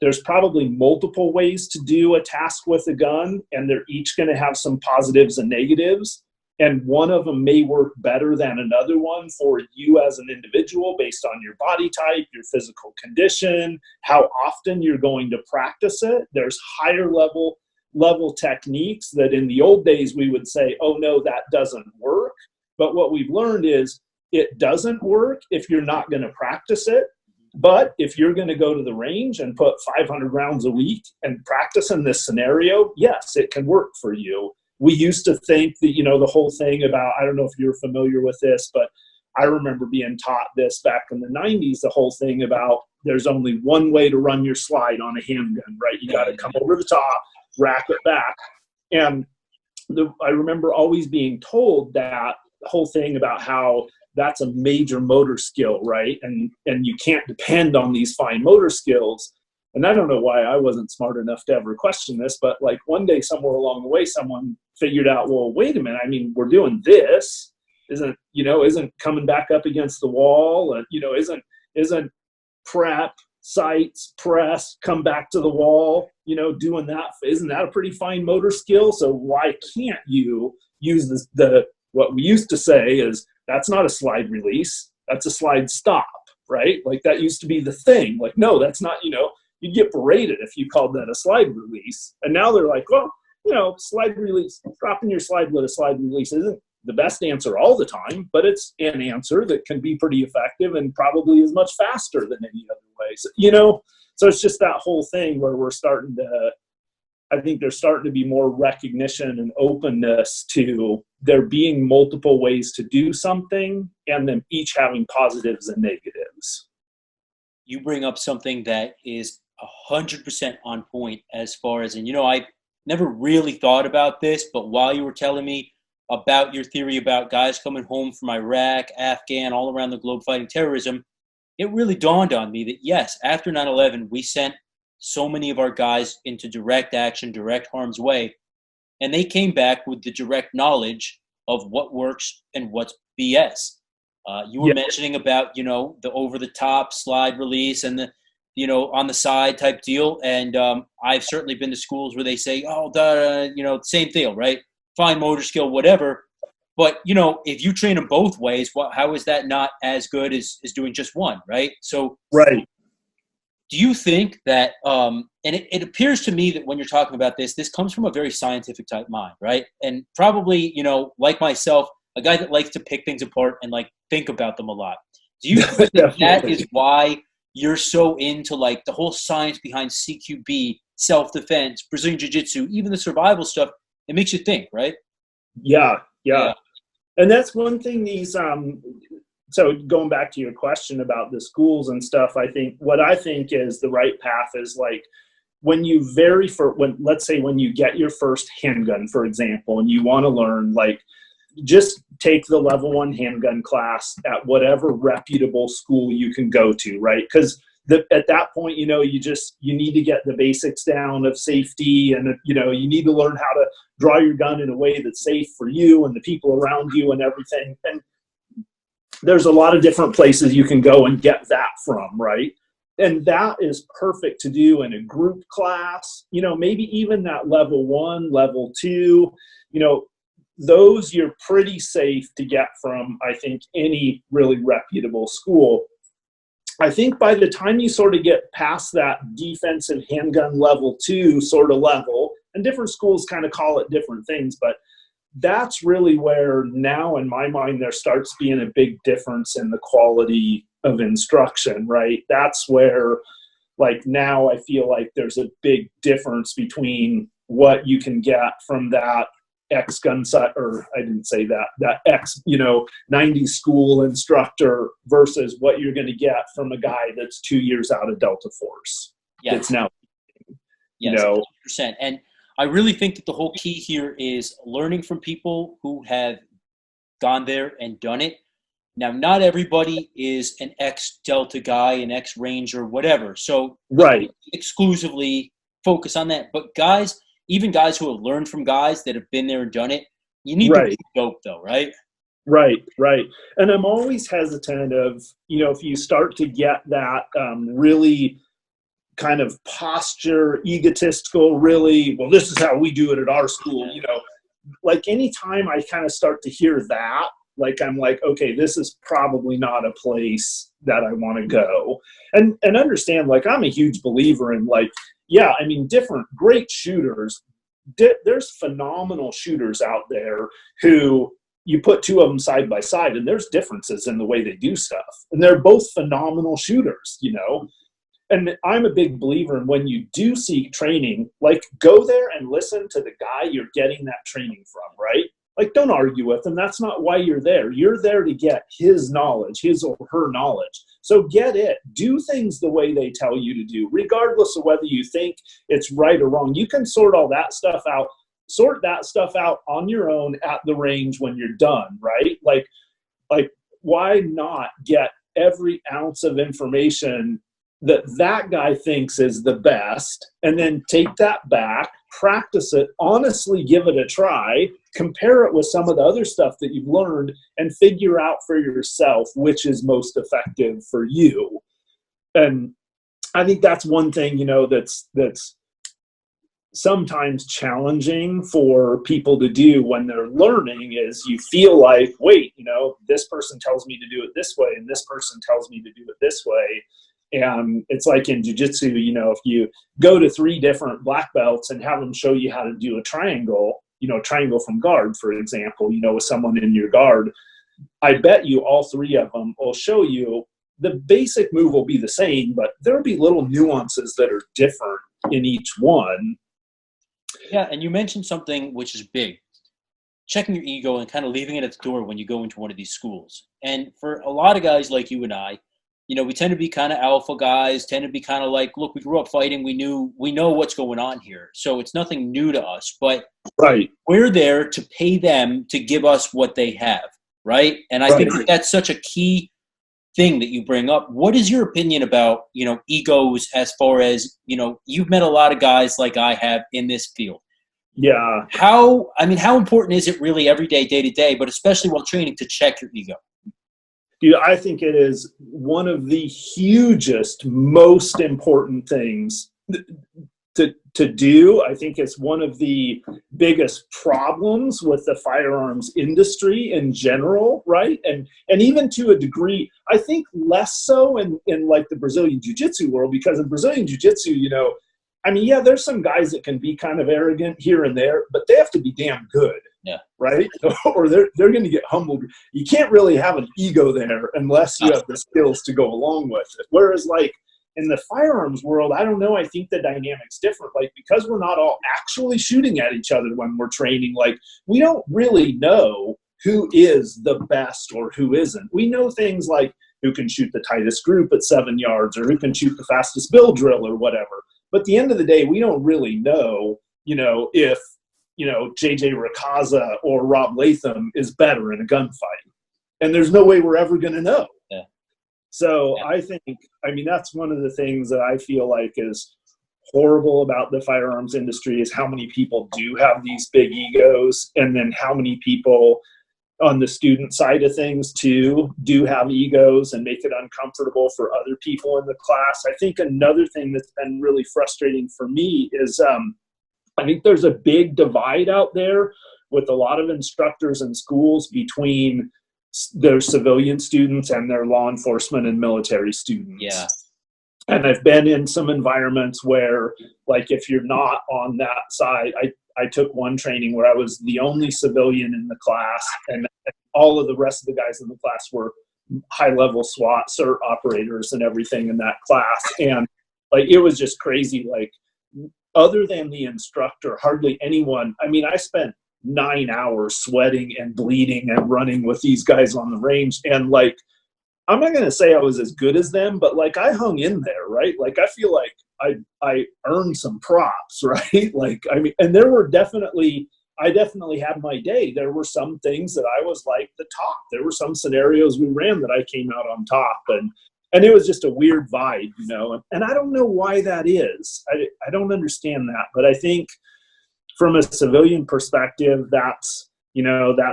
there's probably multiple ways to do a task with a gun, and they're each going to have some positives and negatives. And one of them may work better than another one for you as an individual based on your body type, your physical condition, how often you're going to practice it. There's higher level techniques that in the old days we would say, oh no, that doesn't work. But what we've learned is it doesn't work if you're not going to practice it. But if you're going to go to the range and put 500 rounds a week and practice in this scenario, yes, it can work for you. We used to think that, the whole thing about, I don't know if you're familiar with this, but I remember being taught this back in the 90s, the whole thing about there's only one way to run your slide on a handgun, right? You got to come over the top, rack it back. And I remember always being told that whole thing about how that's a major motor skill, right? And you can't depend on these fine motor skills. And I don't know why I wasn't smart enough to ever question this, but like one day somewhere along the way, someone figured out, well, wait a minute. I mean, we're doing this. Isn't coming back up against the wall and, isn't prep, sights, press, come back to the wall, doing that. Isn't that a pretty fine motor skill? So why can't you use what we used to say is that's not a slide release. That's a slide stop, right? Like that used to be the thing. Like, no, that's not, you'd get berated if you called that a slide release. And now they're like, well, slide release, dropping your slide with a slide release isn't the best answer all the time, but it's an answer that can be pretty effective and probably is much faster than any other way. So it's just that whole thing where I think there's starting to be more recognition and openness to there being multiple ways to do something and them each having positives and negatives.
you bring up something that is 100% on point as far as, and I never really thought about this, but while you were telling me about your theory about guys coming home from Iraq, Afghan, all around the globe fighting terrorism, it really dawned on me that yes, after 9/11, we sent so many of our guys into direct action, direct harm's way, and they came back with the direct knowledge of what works and what's BS. You were mentioning about, the over-the-top slide release and the, on the side type deal. And I've certainly been to schools where they say, oh, same deal, right? Fine motor skill, whatever. But, if you train them both ways, how is that not as good as doing just one, right? So
right.
Do you think that, and it appears to me that when you're talking about this comes from a very scientific type mind, right? And probably, like myself, a guy that likes to pick things apart and like think about them a lot. Do you think that is why you're so into like the whole science behind CQB, self-defense, Brazilian jiu-jitsu, even the survival stuff? It makes you think, right?
Yeah. And that's one thing so going back to your question about the schools and stuff, what I think is the right path is like when let's say when you get your first handgun, for example, and you want to learn, like, just take the level 1 handgun class at whatever reputable school you can go to, right? Because at that point, you need to get the basics down of safety, and you need to learn how to draw your gun in a way that's safe for you and the people around you and everything. And there's a lot of different places you can go and get that from, right? And that is perfect to do in a group class, maybe even that level 1, level 2, those you're pretty safe to get from, I think, any really reputable school. I think by the time you sort of get past that defensive handgun level 2 sort of level, and different schools kind of call it different things, but that's really where now in my mind there starts being a big difference in the quality of instruction, right? That's where, like, now I feel like there's a big difference between what you can get from that ex-gun set, or I didn't say that ex, 90s school instructor versus what you're going to get from a guy that's 2 years out of Delta Force.
Yes.
It's now,
yes, 100%. And I really think that the whole key here is learning from people who have gone there and done it. Now, not everybody is an ex-Delta guy, an ex-Ranger, whatever. So
right,
exclusively focus on that. But guys, even guys who have learned from guys that have been there and done it, you need to be dope though, right?
Right. And I'm always hesitant of, if you start to get that really kind of posture, egotistical, really, well, this is how we do it at our school, like anytime I kind of start to hear that, like, I'm like, okay, this is probably not a place that I want to go. And understand, like, I'm a huge believer in, like, yeah, I mean, different great shooters. There's phenomenal shooters out there who you put two of them side by side, and there's differences in the way they do stuff. And they're both phenomenal shooters, And I'm a big believer in when you do seek training, like, go there and listen to the guy you're getting that training from, right? Like, don't argue with him. That's not why you're there. You're there to get his knowledge, his or her knowledge. So get it. Do things the way they tell you to do, regardless of whether you think it's right or wrong. You can sort all that stuff out. Sort that stuff out on your own at the range when you're done, right? Like why not get every ounce of information that guy thinks is the best, and then take that back, practice it, honestly give it a try, compare it with some of the other stuff that you've learned, and figure out for yourself which is most effective for you. And I think that's one thing, that's sometimes challenging for people to do when they're learning, is you feel like, wait, this person tells me to do it this way, and this person tells me to do it this way. And it's like in jiu-jitsu, if you go to 3 different black belts and have them show you how to do a triangle, triangle from guard, for example, with someone in your guard, I bet you all 3 of them will show you the basic move will be the same, but there'll be little nuances that are different in each one.
Yeah, and you mentioned something which is big, checking your ego and kind of leaving it at the door when you go into one of these schools. And for a lot of guys like you and I, we tend to be kind of alpha guys, tend to be kind of like, look, we grew up fighting. We know what's going on here. So it's nothing new to us, but we're there to pay them to give us what they have. Right. And I think that's such a key thing that you bring up. What is your opinion about, egos, as far as, you've met a lot of guys like I have in this field.
Yeah.
How important is it really every day, day to day, but especially while training, to check your ego?
Dude, I think it is one of the hugest, most important things to do. I think it's one of the biggest problems with the firearms industry in general, right? And even to a degree, I think less so in like the Brazilian jiu-jitsu world, because in Brazilian jiu-jitsu, there's some guys that can be kind of arrogant here and there, but they have to be damn good.
Yeah.
Right? Or they're going to get humbled. You can't really have an ego there unless you have the skills to go along with it. Whereas like in the firearms world, I don't know, I think the dynamic's different. Like, because we're not all actually shooting at each other when we're training, like we don't really know who is the best or who isn't. We know things like who can shoot the tightest group at 7 yards, or who can shoot the fastest bill drill or whatever. But at the end of the day, we don't really know, if JJ Rakaza or Rob Latham is better in a gunfight. And there's no way we're ever going to know.
Yeah.
So I think, that's one of the things that I feel like is horrible about the firearms industry, is how many people do have these big egos, and then how many people on the student side of things too do have egos and make it uncomfortable for other people in the class. I think another thing that's been really frustrating for me is, I think there's a big divide out there with a lot of instructors and schools between their civilian students and their law enforcement and military students.
Yeah.
And I've been in some environments where, like, if you're not on that side, I took one training where I was the only civilian in the class, and all of the rest of the guys in the class were high-level SWAT cert operators and everything in that class. And, like, it was just crazy. Like, other than the instructor, hardly anyone. I spent 9 hours sweating and bleeding and running with these guys on the range. And like, I'm not going to say I was as good as them, but like I hung in there, right? Like, I feel like I earned some props, right? Like, and I definitely had my day. There were some things that I was like the top. There were some scenarios we ran that I came out on top, and it was just a weird vibe, and I don't know why that is. I don't understand that, but I think from a civilian perspective, that's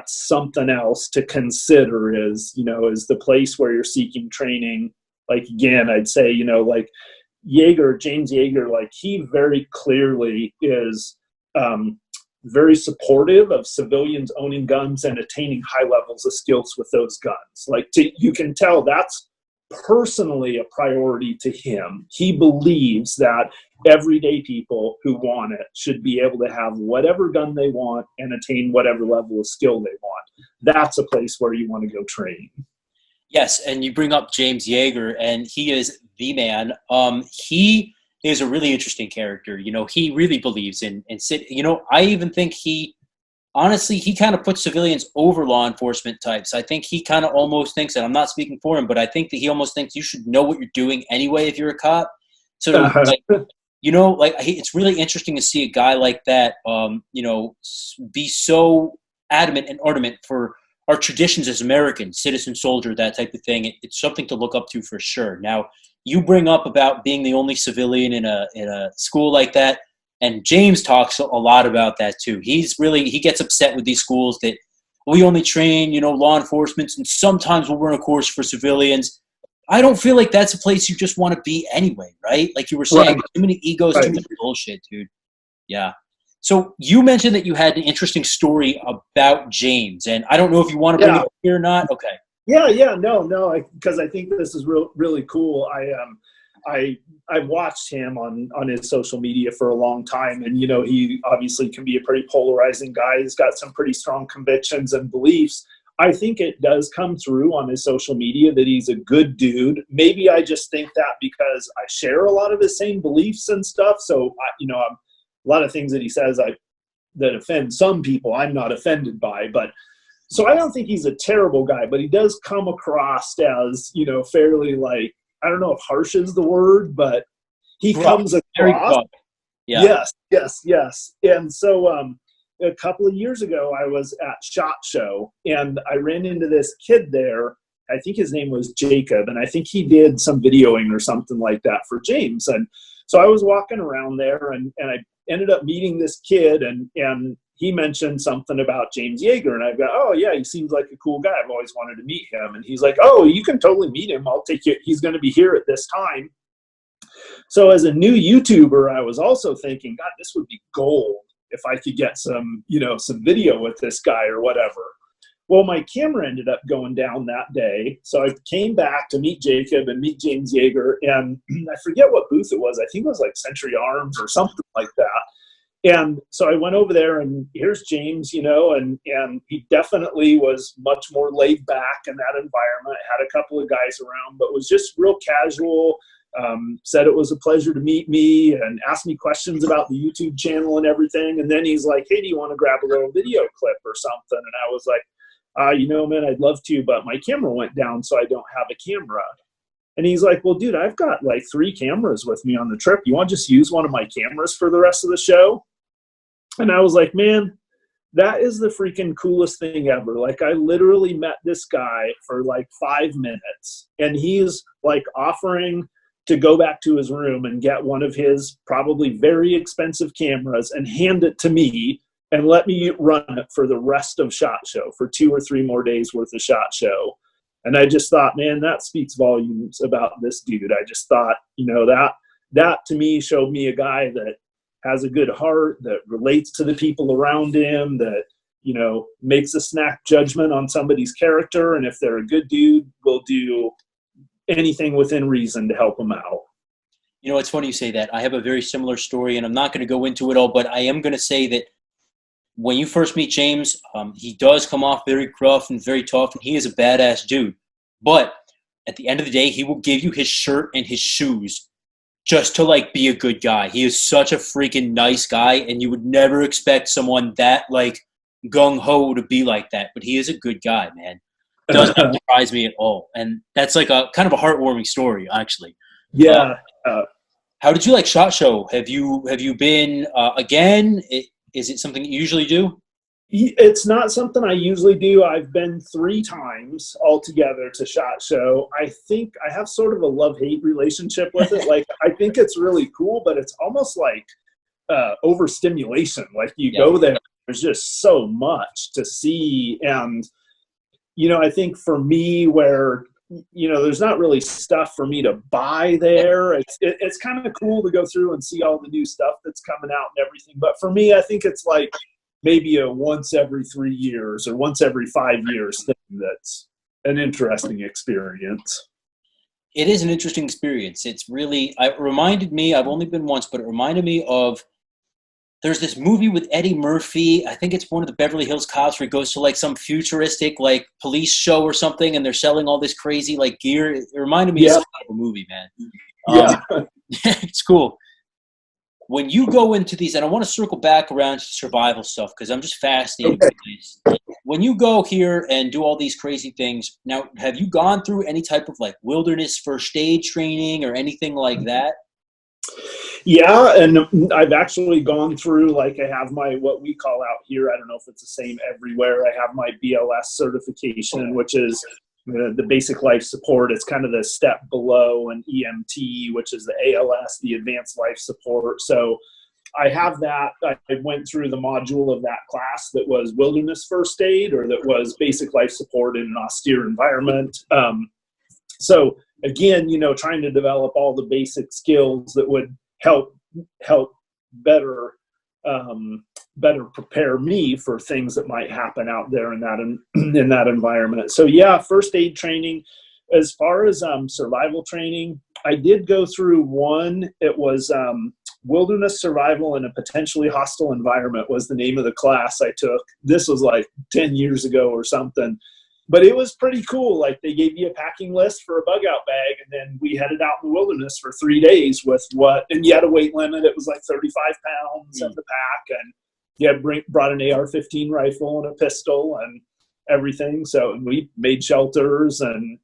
something else to consider is the place where you're seeking training. Like, again, I'd say, like James Yeager, like he very clearly is very supportive of civilians owning guns and attaining high levels of skills with those guns. Like, you can tell that's personally a priority to him. He believes that everyday people who want it should be able to have whatever gun they want and attain whatever level of skill they want. That's a place where you want to go train.
Yes, and you bring up James Yeager, and he is the man. He is a really interesting character. He really believes in I even think honestly, he kind of puts civilians over law enforcement types. I think he kind of almost thinks that, I'm not speaking for him, but I think that he almost thinks you should know what you're doing anyway if you're a cop. So, it's really interesting to see a guy like that, be so adamant and ornament for our traditions as Americans, citizen soldier, that type of thing. It's something to look up to for sure. Now, you bring up about being the only civilian in a school like that. And James talks a lot about that too. He gets upset with these schools that we only train, law enforcement, and sometimes we'll run a course for civilians. I don't feel like that's a place you just want to be anyway, right? Like you were saying, right. Too many egos, right. Too much bullshit, dude. Yeah. So you mentioned that you had an interesting story about James, and I don't know if you want to bring it up here or not. Okay.
Yeah, no, because I think this is really cool. I've watched him on his social media for a long time, and he obviously can be a pretty polarizing guy. He's got some pretty strong convictions and beliefs. I think it does come through on his social media that he's a good dude. Maybe I just think that because I share a lot of his same beliefs and stuff. So a lot of things that he says that offend some people, I'm not offended by. But so I don't think he's a terrible guy, but he does come across as fairly like I don't know if harsh is the word, but he
Rough.
comes
Very
across.
rough. Yeah.
Yes. And so a couple of years ago, I was at SHOT Show, and I ran into this kid there. I think his name was Jacob, and I think he did some videoing or something like that for James. And so I was walking around there, and I ended up meeting this kid, and he mentioned something about James Yeager, and I go, oh, yeah, he seems like a cool guy. I've always wanted to meet him. And he's like, oh, you can totally meet him. I'll take you. He's going to be here at this time. So as a new YouTuber, I was also thinking, God, this would be gold if I could get some video with this guy or whatever. Well, my camera ended up going down that day. So I came back to meet Jacob and meet James Yeager. And I forget what booth it was. I think it was like Century Arms or something like that. And so I went over there, and here's James, and he definitely was much more laid back in that environment. Had a couple of guys around, but was just real casual. Said it was a pleasure to meet me and asked me questions about the YouTube channel and everything. And then he's like, hey, do you want to grab a little video clip or something? And I was like, man, I'd love to, but my camera went down, so I don't have a camera. And he's like, well, dude, I've got like 3 cameras with me on the trip. You want to just use one of my cameras for the rest of the show? And I was like, man, that is the freaking coolest thing ever. Like, I literally met this guy for like 5 minutes, and he's like offering to go back to his room and get one of his probably very expensive cameras and hand it to me and let me run it for the rest of SHOT Show, for 2 or 3 more days worth of SHOT Show. And I just thought, man, that speaks volumes about this dude. I just thought, that to me showed me a guy that has a good heart, that relates to the people around him, that, makes a snap judgment on somebody's character. And if they're a good dude, will do anything within reason to help them out.
It's funny you say that. I have a very similar story, and I'm not going to go into it all, but I am going to say that when you first meet James, he does come off very gruff and very tough, and he is a badass dude. But at the end of the day, he will give you his shirt and his shoes just to, like, be a good guy. He is such a freaking nice guy, and you would never expect someone that, like, gung-ho to be like that. But he is a good guy, man. Does not surprise me at all. And that's like a kind of a heartwarming story, actually.
Yeah.
How did you like SHOT Show? Have you been again? Is it something you usually do?
It's not something I usually do. I've been 3 times altogether to SHOT Show. I think I have sort of a love-hate relationship with it. Like, I think it's really cool, but it's almost like overstimulation. Like, you go there, there's just so much to see. And, I think for me, where, there's not really stuff for me to buy there. It's kind of cool to go through and see all the new stuff that's coming out and everything. But for me, I think it's like maybe a once every 3 years or once every 5 years thing that's an interesting experience.
It is an interesting experience. It's really, it reminded me, I've only been once, but it reminded me of, there's this movie with Eddie Murphy. I think it's one of the Beverly Hills Cops, where he goes to like some futuristic like police show or something, and they're selling all this crazy like gear. It reminded me of some kind of a movie, man. It's cool. When you go into these, and I want to circle back around to survival stuff because I'm just fascinated with these. When you go here and do all these crazy things, now have you gone through any type of like wilderness first aid training or anything like that?
Yeah, and I've actually gone through, like, I have my, what we call out here, I don't know if it's the same everywhere, I have my BLS certification, which is the basic life support. It's kind of the step below an EMT, which is the ALS, the advanced life support. So I have that. I went through the module of that class that was wilderness first aid, or that was basic life support in an austere environment. So again, trying to develop all the basic skills that would help better prepare me for things that might happen out there in that environment. So yeah, first aid training. As far as survival training, I did go through one. It was wilderness survival in a potentially hostile environment was the name of the class I took. This was like 10 years ago or something. But it was pretty cool. Like, they gave you a packing list for a bug out bag, and then we headed out in the wilderness for 3 days with and you had a weight limit. It was like 35 pounds of the pack, and you brought an AR-15 rifle and a pistol and everything. So, and we made shelters and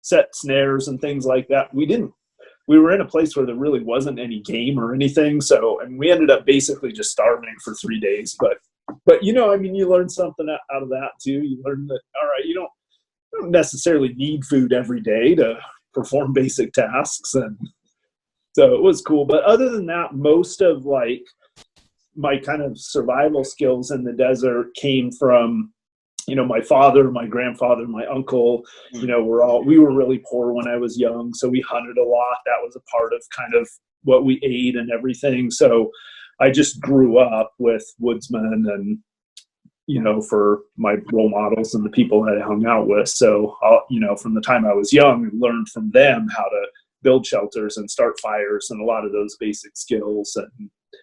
set snares and things like that. We were in a place where there really wasn't any game or anything. So, and we ended up basically just starving for 3 days. But you know, I mean, you learn something out of that too. You learn that, all right, you don't necessarily need food every day to perform basic tasks. And so it was cool. But other than that, most of like my kind of survival skills in the desert came from, you know, my father, my grandfather, my uncle. You know, we were really poor when I was young, so we hunted a lot. That was a part of kind of what we ate and everything. So I just grew up with woodsmen and, you know, for my role models and the people that I hung out with. So, you know, from the time I was young, I learned from them how to build shelters and start fires and a lot of those basic skills,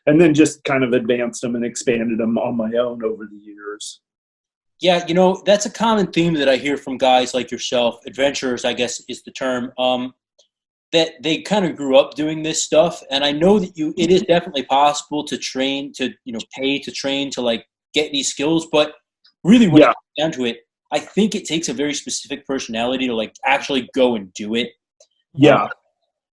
and then just kind of advanced them and expanded them on my own over the years.
Yeah, you know, that's a common theme that I hear from guys like yourself, adventurers, I guess is the term, that they kind of grew up doing this stuff. And I know that it is definitely possible to train, to, you know, pay to train to like get these skills. But really when it comes down to it, I think it takes a very specific personality to like actually go and do it.
Yeah.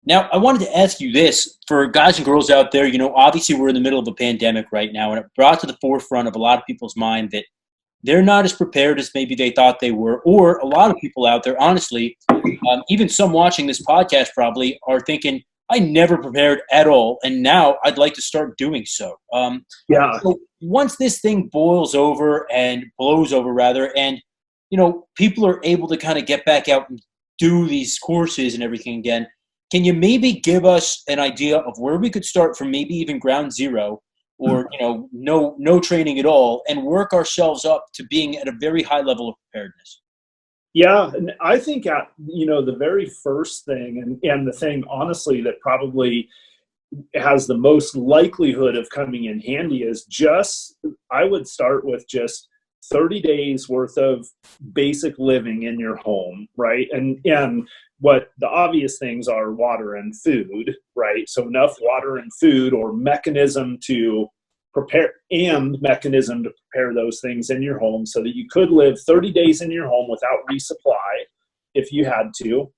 Now, I wanted to ask you this for guys and girls out there. You know, obviously we're in the middle of a pandemic right now, and it brought to the forefront of a lot of people's mind that they're not as prepared as maybe they thought they were, or a lot of people out there, honestly, even some watching this podcast probably are thinking, I never prepared at all, and now I'd like to start doing so. So once this thing boils over and blows over, rather, and, you know, people are able to kind of get back out and do these courses and everything again, can you maybe give us an idea of where we could start from maybe even ground zero, or, you know, no training at all, and work ourselves up to being at a very high level of preparedness?
Yeah, and I think you know, the very first thing, and the thing honestly that probably has the most likelihood of coming in handy is I would start with just 30 days worth of basic living in your home, right? And what the obvious things are: water and food, right? So enough water and food, or mechanism to prepare those things in your home so that you could live 30 days in your home without resupply if you had to.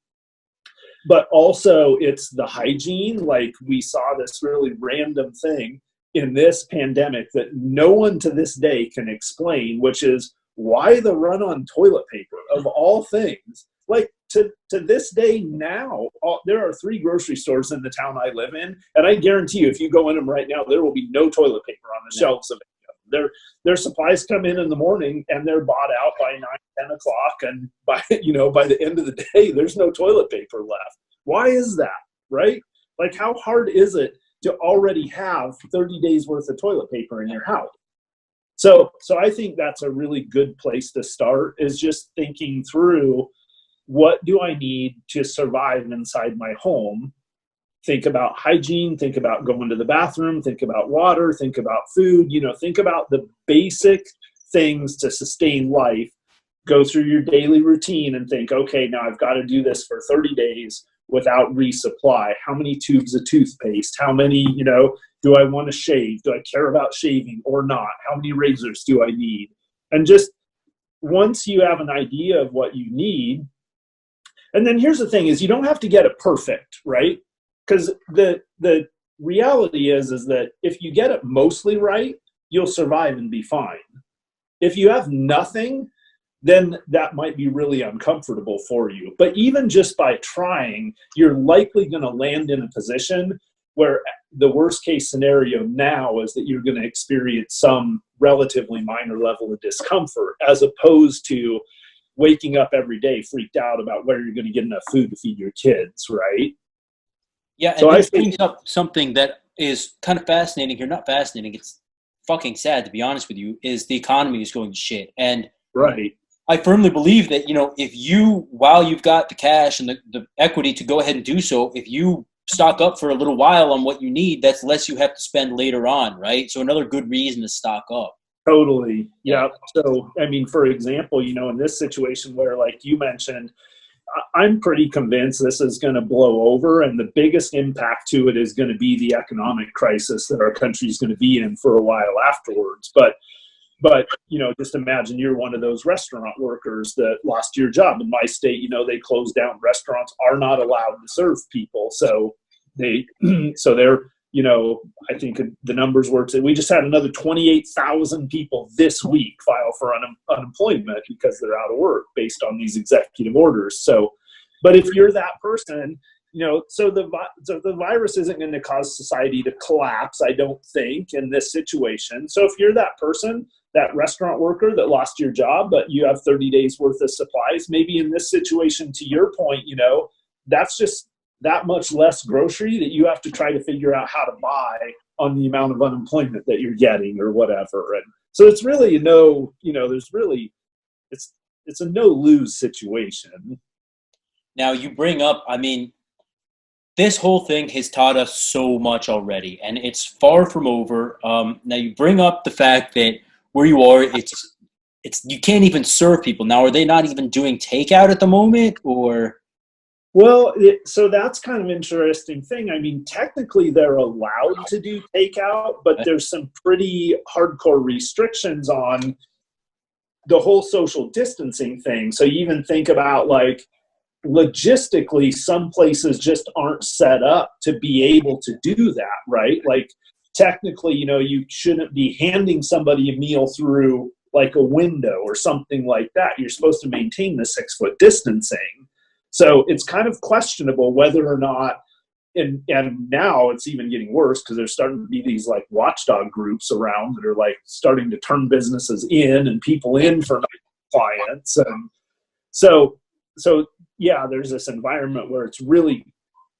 But also it's the hygiene. Like, we saw this really random thing in this pandemic that no one to this day can explain, which is why the run on toilet paper of all things. Like, to this day now, there are 3 grocery stores in the town I live in, and I guarantee you, if you go in them right now, there will be no toilet paper on the shelves of it. Their supplies come in the morning, and they're bought out by 9, 10 o'clock, and by the end of the day, there's no toilet paper left. Why is that, right? Like, how hard is it to already have 30 days worth of toilet paper in your house? So I think that's a really good place to start, is just thinking through, what do I need to survive inside my home? Think about hygiene, think about going to the bathroom, think about water, think about food, think about the basic things to sustain life. Go through your daily routine and think, okay, now I've got to do this for 30 days without resupply. How many tubes of toothpaste? How many, do I want to shave? Do I care about shaving or not? How many razors do I need? And just once you have an idea of what you need, and then here's the thing is, you don't have to get it perfect, right? Because the reality is that if you get it mostly right, you'll survive and be fine. If you have nothing, then that might be really uncomfortable for you. But even just by trying, you're likely going to land in a position where the worst case scenario now is that you're going to experience some relatively minor level of discomfort, as opposed to waking up every day freaked out about whether you're going to get enough food to feed your kids, right?
Yeah, and so this brings up something that is kind of fascinating here. Not fascinating, it's fucking sad, to be honest with you, is the economy is going to shit. And
right.
I firmly believe that, if you, while you've got the cash and the equity to go ahead and do so, if you stock up for a little while on what you need, that's less you have to spend later on, right? So another good reason to stock up.
Totally. Yeah. So, for example, in this situation where, like you mentioned, I'm pretty convinced this is going to blow over, and the biggest impact to it is going to be the economic crisis that our country is going to be in for a while afterwards. But, But, just imagine you're one of those restaurant workers that lost your job. In my state, they closed down. Restaurants are not allowed to serve people. So they're, I think the numbers were, we just had another 28,000 people this week file for unemployment because they're out of work based on these executive orders. So, but if you're that person, so the virus isn't going to cause society to collapse, I don't think, in this situation. So if you're that person, that restaurant worker that lost your job, but you have 30 days worth of supplies, maybe in this situation, to your point, that's just that much less grocery that you have to try to figure out how to buy on the amount of unemployment that you're getting or whatever. And so it's really it's a no-lose situation.
Now you bring up, this whole thing has taught us so much already, and it's far from over. Now you bring up the fact that where you are, it's you can't even serve people. Now, are they not even doing takeout at the moment, or?
Well, so that's kind of an interesting thing. Technically they're allowed to do takeout, but there's some pretty hardcore restrictions on the whole social distancing thing. So you even think about logistically, some places just aren't set up to be able to do that, right? Technically, you shouldn't be handing somebody a meal through a window or something like that. You're supposed to maintain the 6-foot distancing. So it's kind of questionable whether or not, and now it's even getting worse because there's starting to be these watchdog groups around that are starting to turn businesses in and people in for clients. And so yeah, there's this environment where it's really,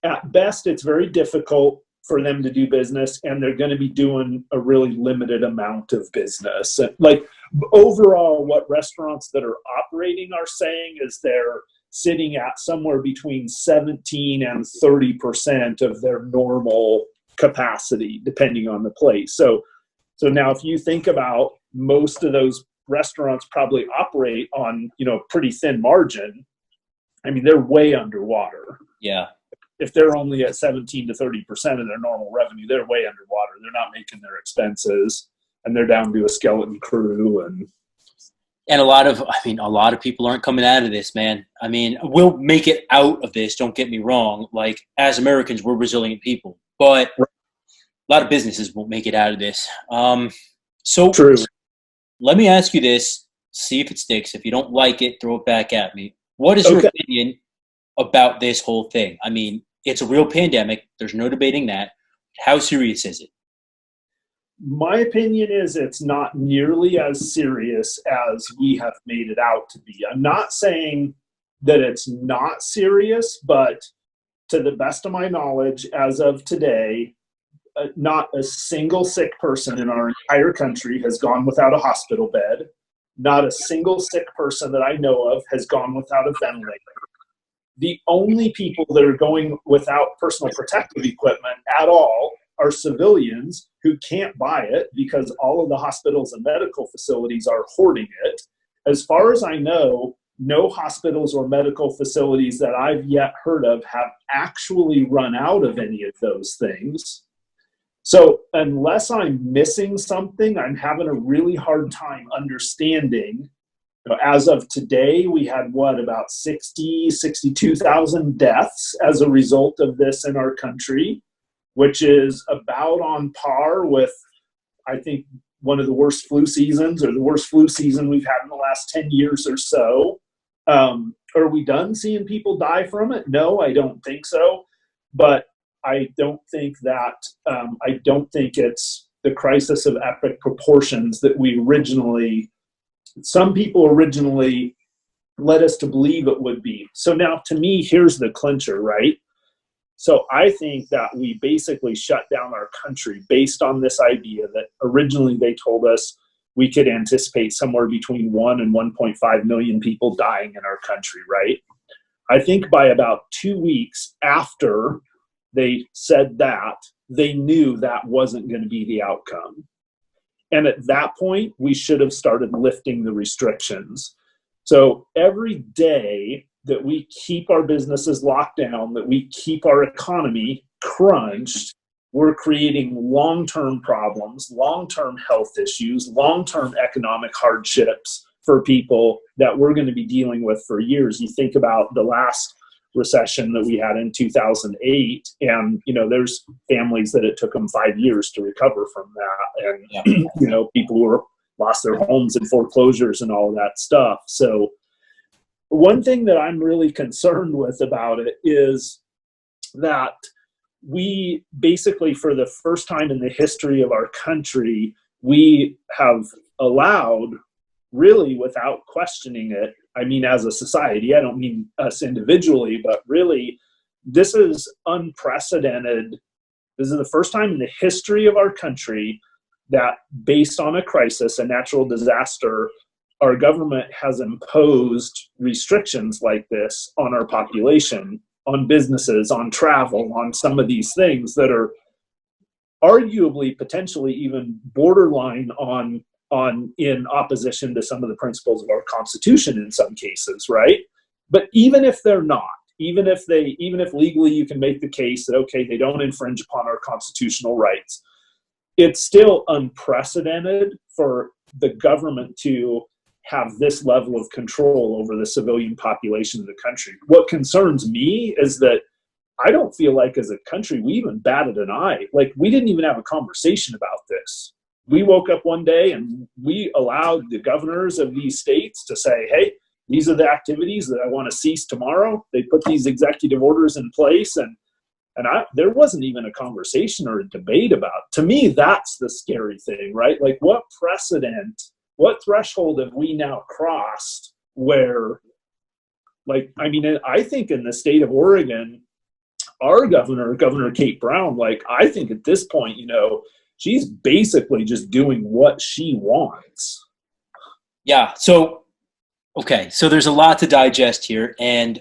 at best, it's very difficult for them to do business, and they're going to be doing a really limited amount of business. Overall, what restaurants that are operating are saying is they're sitting at somewhere between 17 and 30% of their normal capacity, depending on the place. So now if you think about, most of those restaurants probably operate on, pretty thin margin. They're way underwater.
Yeah.
If they're only at 17 to 30% of their normal revenue, they're way underwater. They're not making their expenses, and they're down to a skeleton crew.
And a lot of people aren't coming out of this, man. We'll make it out of this. Don't get me wrong. As Americans, we're resilient people, but a lot of businesses won't make it out of this. So
true.
Let me ask you this. See if it sticks. If you don't like it, throw it back at me. What is your opinion about this whole thing? It's a real pandemic. There's no debating that. How serious is it?
My opinion is it's not nearly as serious as we have made it out to be. I'm not saying that it's not serious, but to the best of my knowledge, as of today, not a single sick person in our entire country has gone without a hospital bed. Not a single sick person that I know of has gone without a ventilator. The only people that are going without personal protective equipment at all are civilians who can't buy it because all of the hospitals and medical facilities are hoarding it. As far as I know, no hospitals or medical facilities that I've yet heard of have actually run out of any of those things. So unless I'm missing something, I'm having a really hard time understanding. As of today, we had about 62,000 deaths as a result of this in our country, which is about on par with, I think, one of the worst flu seasons, or the worst flu season we've had in the last 10 years or so. Are we done seeing people die from it? No, I don't think so. But I don't think it's the crisis of epic proportions that some people originally led us to believe it would be. So now, to me, here's the clincher, right? So I think that we basically shut down our country based on this idea that originally they told us we could anticipate somewhere between 1 and 1.5 million people dying in our country, right? I think by about 2 weeks after they said that, they knew that wasn't going to be the outcome. And at that point, we should have started lifting the restrictions. So every day that we keep our businesses locked down, that we keep our economy crunched, we're creating long-term problems, long-term health issues, long-term economic hardships for people that we're going to be dealing with for years. You think about the last recession that we had in 2008, and there's families that it took them 5 years to recover from that, and people who lost their homes and foreclosures and all of that stuff. So one thing that I'm really concerned with about it is that we basically, for the first time in the history of our country, we have allowed, really without questioning it, I mean, as a society, I don't mean us individually, but really, this is unprecedented. This is the first time in the history of our country that, based on a crisis, a natural disaster, our government has imposed restrictions like this on our population, on businesses, on travel, on some of these things that are arguably, potentially even borderline on in opposition to some of the principles of our Constitution in some cases, right? But even if they're not, even if legally you can make the case that, okay, they don't infringe upon our constitutional rights, it's still unprecedented for the government to have this level of control over the civilian population of the country. What concerns me is that I don't feel like as a country we even batted an eye. Like, we didn't even have a conversation about this. We woke up one day and we allowed the governors of these states to say, hey, these are the activities that I want to cease tomorrow. They put these executive orders in place, and there wasn't even a conversation or a debate about it. To me, that's the scary thing, right? Like, what precedent, what threshold have we now crossed where, like, I mean, I think in the state of Oregon, our Governor Kate Brown, like, I think at this point, she's basically just doing what she wants.
Yeah. So, okay. So there's a lot to digest here. And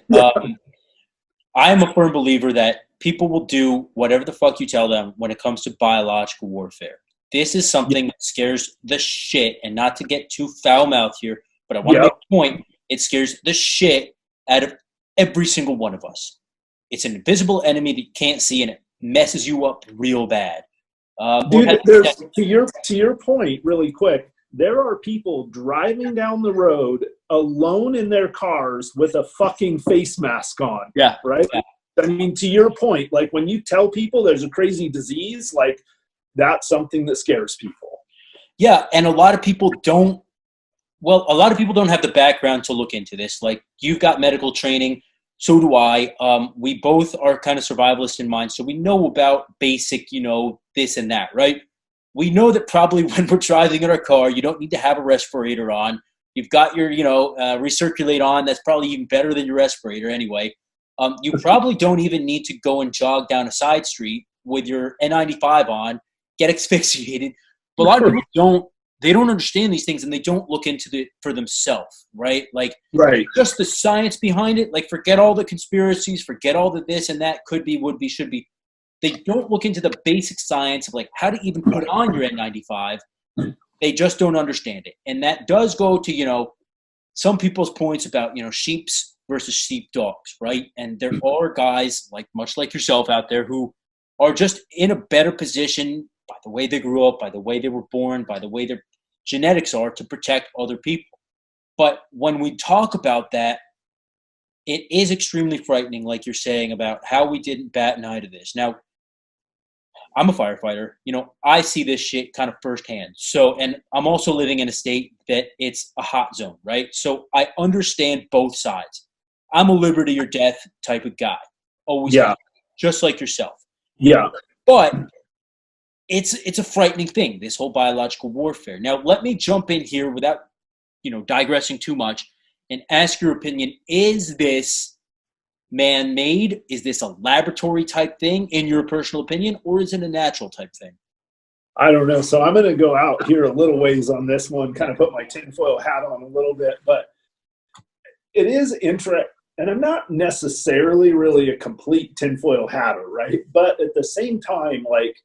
I'm a firm believer that people will do whatever the fuck you tell them when it comes to biological warfare. This is something that scares the shit, and not to get too foul-mouthed here, but I want to make a point. It scares the shit out of every single one of us. It's an invisible enemy that you can't see, and it messes you up real bad.
Dude, to your point, really quick, there are people driving down the road alone in their cars with a fucking face mask on.
Yeah.
Right?
Yeah.
I mean, to your point, like, when you tell people there's a crazy disease, like, that's something that scares people.
Yeah, and a lot of people don't have the background to look into this. Like, you've got medical training, so do I. We both are kind of survivalist in mind, so we know about basic, this and that, right? We know that probably when we're driving in our car, you don't need to have a respirator on. You've got your, recirculate on. That's probably even better than your respirator anyway. You probably don't even need to go and jog down a side street with your N95 on, get asphyxiated. But a lot of people don't understand these things, and they don't look into it for themselves, right? Like,
right.
Just the science behind it. Like, forget all the conspiracies, forget all the this and that, could be, would be, should be. They don't look into the basic science of, like, how to even put on your N95. They just don't understand it. And that does go to, some people's points about, sheeps versus sheepdogs, right? And there are guys, like, much like yourself out there, who are just in a better position by the way they grew up, by the way they were born, by the way their genetics are, to protect other people. But when we talk about that, it is extremely frightening, like you're saying, about how we didn't bat an eye to this. Now, I'm a firefighter. I see this shit kind of firsthand. So, and I'm also living in a state that it's a hot zone, right? So I understand both sides. I'm a liberty or death type of guy. Always, just like yourself.
Yeah.
But it's a frightening thing, this whole biological warfare. Now, let me jump in here without, digressing too much, and ask your opinion. Is this man-made? Is this a laboratory type thing, in your personal opinion, or is it a natural type thing?
I don't know. So I'm going to go out here a little ways on this one, kind of put my tinfoil hat on a little bit, but it is interesting. And I'm not necessarily really a complete tinfoil hatter, right? But at the same time, like,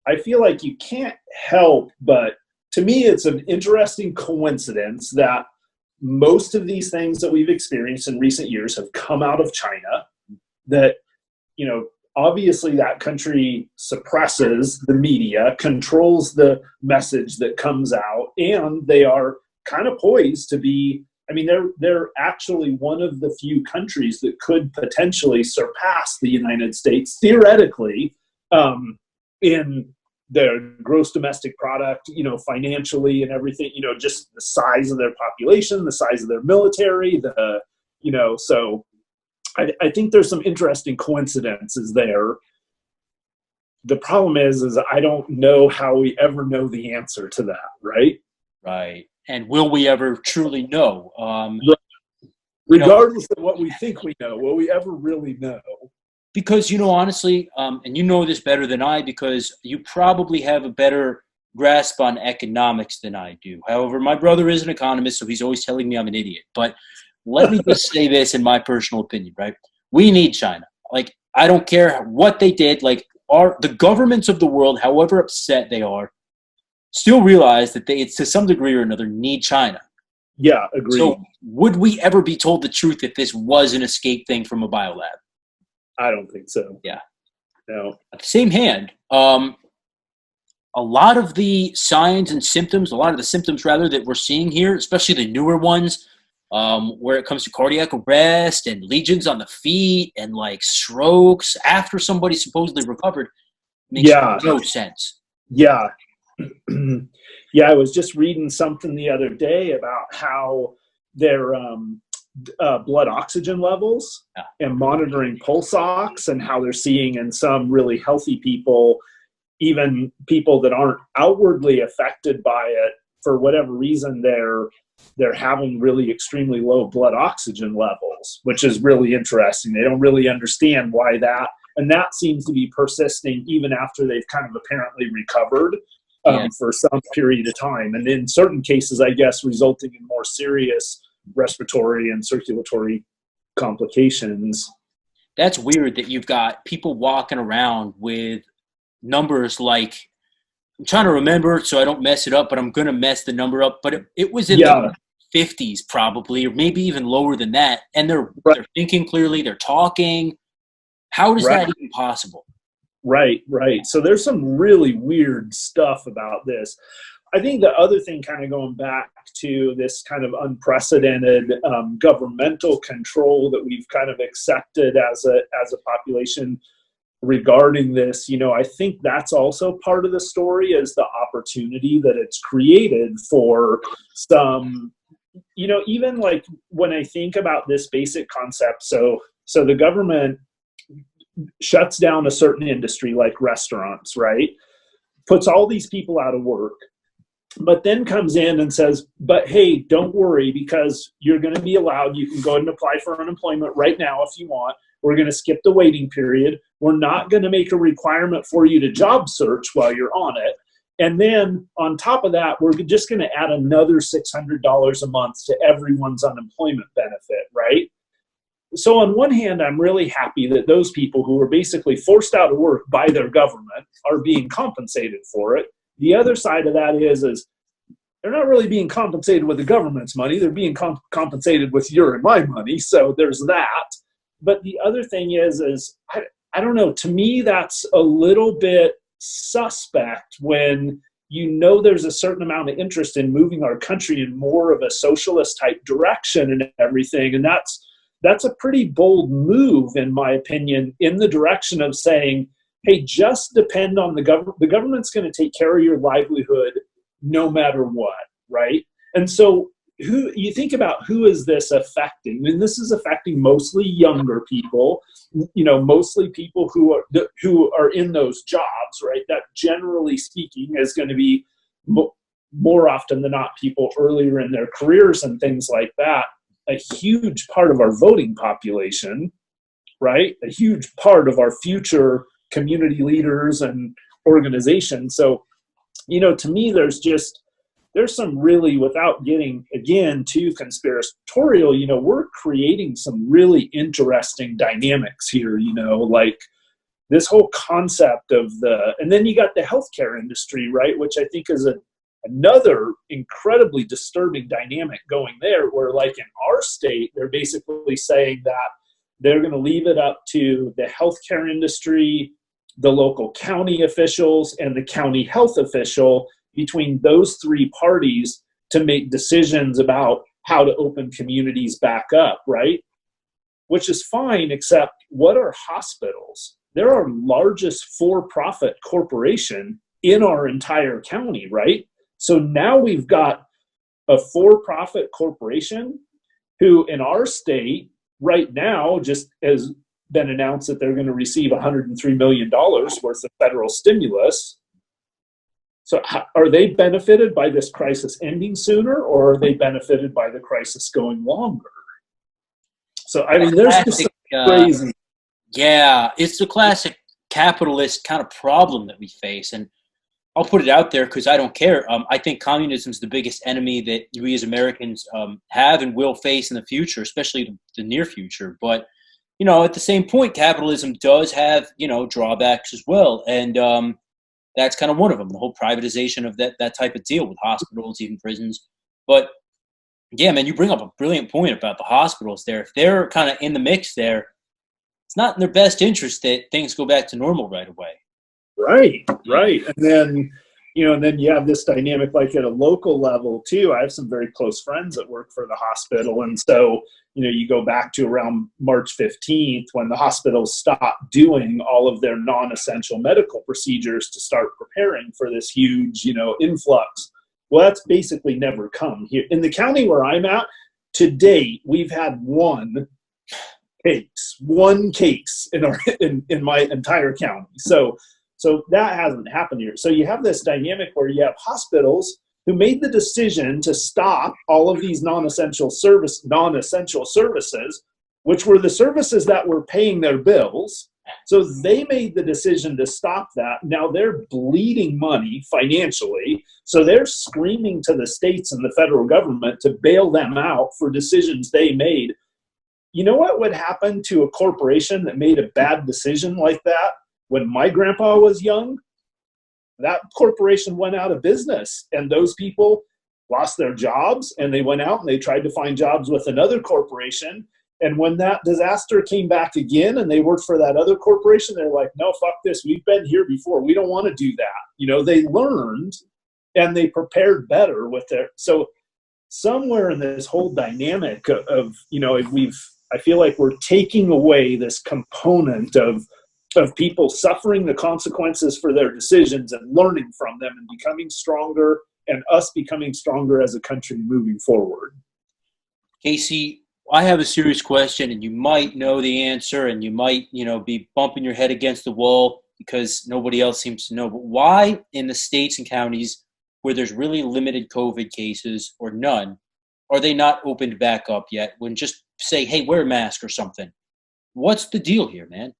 I feel like you can't help but, to me, it's an interesting coincidence that most of these things that we've experienced in recent years have come out of China. That, obviously that country suppresses the media, controls the message that comes out, and they are kind of poised to be, I mean, they're actually one of the few countries that could potentially surpass the United States theoretically in their gross domestic product, financially and everything, just the size of their population, the size of their military, so I think there's some interesting coincidences there. The problem is I don't know how we ever know the answer to that, right?
Right. And will we ever truly know?
Regardless of what we think we know, will we ever really know?
Because, honestly, and you know this better than I, because you probably have a better grasp on economics than I do. However, my brother is an economist, so he's always telling me I'm an idiot. But let me just say this in my personal opinion, right? We need China. Like, I don't care what they did. Like, the governments of the world, however upset they are, still realize that they, to some degree or another, need China.
Yeah, agreed.
So would we ever be told the truth if this was an escape thing from a biolab?
I don't think so.
Yeah.
No.
At the same hand, a lot of the signs and symptoms, that we're seeing here, especially the newer ones, where it comes to cardiac arrest and lesions on the feet and like strokes after somebody supposedly recovered, makes no sense.
Yeah. Yeah, I was just reading something the other day about how their blood oxygen levels and monitoring pulse ox, and how they're seeing in some really healthy people, even people that aren't outwardly affected by it, for whatever reason, they're having really extremely low blood oxygen levels, which is really interesting. They don't really understand why that, and that seems to be persisting even after they've kind of apparently recovered for some period of time. And in certain cases, I guess, resulting in more serious respiratory and circulatory complications.
That's weird that you've got people walking around with numbers like, I'm trying to remember so I don't mess it up, but I'm going to mess the number up. But it was in the 50s probably, or maybe even lower than that. And they're thinking clearly, they're talking. How is that even possible?
Right. So there's some really weird stuff about this. I think the other thing, kind of going back to this kind of unprecedented governmental control that we've kind of accepted as a population regarding this, I think that's also part of the story, is the opportunity that it's created for some, even like when I think about this basic concept. So the government shuts down a certain industry like restaurants, right? Puts all these people out of work, but then comes in and says, but hey, don't worry, because you're going to be allowed, you can go ahead and apply for unemployment right now if you want. We're going to skip the waiting period. We're not going to make a requirement for you to job search while you're on it. And then on top of that, we're just going to add another $600 a month to everyone's unemployment benefit, right? So on one hand, I'm really happy that those people who were basically forced out of work by their government are being compensated for it. The other side of that is they're not really being compensated with the government's money. They're being compensated with your and my money. So there's that. But the other thing is I don't know, to me, that's a little bit suspect when there's a certain amount of interest in moving our country in more of a socialist type direction and everything. And that's a pretty bold move, in my opinion, in the direction of saying, hey, just depend on the government. The government's going to take care of your livelihood no matter what, right? And so who you think about, who is this affecting? I mean, this is affecting mostly younger people, mostly people who are in those jobs, right? That generally speaking is going to be more often than not people earlier in their careers and things like that. A huge part of our voting population, right? A huge part of our future community leaders and organizations. So, to me, there's some really, without getting, again, too conspiratorial, we're creating some really interesting dynamics here, like this whole concept of and then you got the healthcare industry, right? Which I think is another incredibly disturbing dynamic going there, where like in our state, they're basically saying that They're going to leave it up to the healthcare industry, the local county officials, and the county health official. Between those three parties to make decisions about how to open communities back up, right? Which is fine, except what are hospitals? They're our largest for-profit corporation in our entire county, right? So now we've got a for-profit corporation who in our state right now just has been announced that they're going to receive $103 million worth of federal stimulus. So are they benefited by this crisis ending sooner, or are they benefited by the crisis going longer? So, I mean, there's just crazy.
Yeah, it's the classic capitalist kind of problem that we face. And I'll put it out there because I don't care. I think communism is the biggest enemy that we as Americans have and will face in the future, especially the near future. But, you know, at the same point, capitalism does have, you know, drawbacks as well. And that's kind of one of them, the whole privatization of that type of deal with hospitals, even prisons. But, yeah, man, you bring up a brilliant point about the hospitals there. If they're kind of in the mix there, it's not in their best interest that things go back to normal right away.
Right. And then, you know, and then you have this dynamic like at a local level too. I have some very close friends that work for the hospital. And so, you know, you go back to around March 15th when the hospitals stopped doing all of their non-essential medical procedures to start preparing for this huge, you know, influx. Well, that's basically never come here. In the county where I'm at, to date, we've had one case in my entire county. So that hasn't happened here. So you have this dynamic where you have hospitals who made the decision to stop all of these non-essential services, which were the services that were paying their bills. So they made the decision to stop that. Now they're bleeding money financially. So they're screaming to the states and the federal government to bail them out for decisions they made. You know what would happen to a corporation that made a bad decision like that? When my grandpa was young, that corporation went out of business and those people lost their jobs and they went out and they tried to find jobs with another corporation. And when that disaster came back again and they worked for that other corporation, they're like, no, fuck this. We've been here before. We don't want to do that. You know, they learned and they prepared better with their, so somewhere in this whole dynamic of you know, I feel like we're taking away this component of people suffering the consequences for their decisions and learning from them and becoming stronger, and us becoming stronger as a country moving forward.
Casey, I have a serious question, and you might know the answer, and you might, you know, be bumping your head against the wall because nobody else seems to know. But why in the states and counties where there's really limited COVID cases or none, are they not opened back up yet? When just say, hey, wear a mask or something. What's the deal here, man?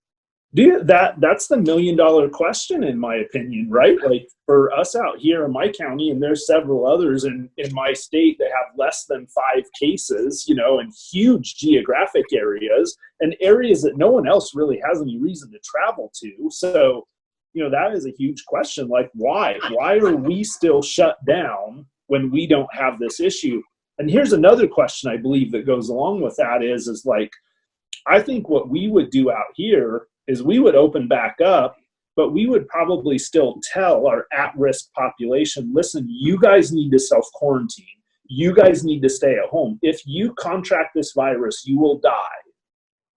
Dude, that's the $1 million question, in my opinion, right? Like for us out here in my county, and there's several others in my state that have less than 5 cases, you know, in huge geographic areas and areas that no one else really has any reason to travel to. So, you know, that is a huge question. Like, why? Why are we still shut down when we don't have this issue? And here's another question I believe that goes along with that is like, I think what we would do out here is we would open back up, but we would probably still tell our at-risk population, listen, you guys need to self-quarantine. You guys need to stay at home. If you contract this virus, you will die.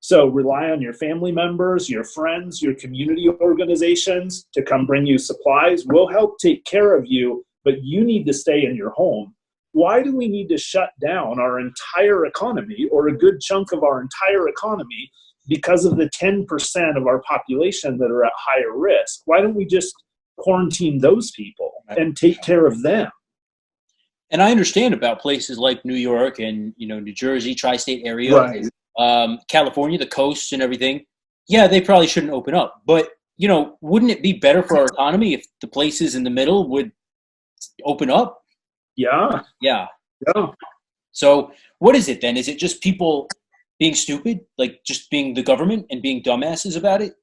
So rely on your family members, your friends, your community organizations to come bring you supplies. We'll help take care of you, but you need to stay in your home. Why do we need to shut down our entire economy or a good chunk of our entire economy because of the 10% of our population that are at higher risk? Why don't we just quarantine those people and take care of them?
And I understand about places like New York and, you know, New Jersey, tri-state area,
right.
California, the coast and everything. Yeah, they probably shouldn't open up. But, you know, wouldn't it be better for our economy if the places in the middle would open up?
Yeah.
So what is it then? Is it just people being stupid, like just being the government and being dumbasses about it?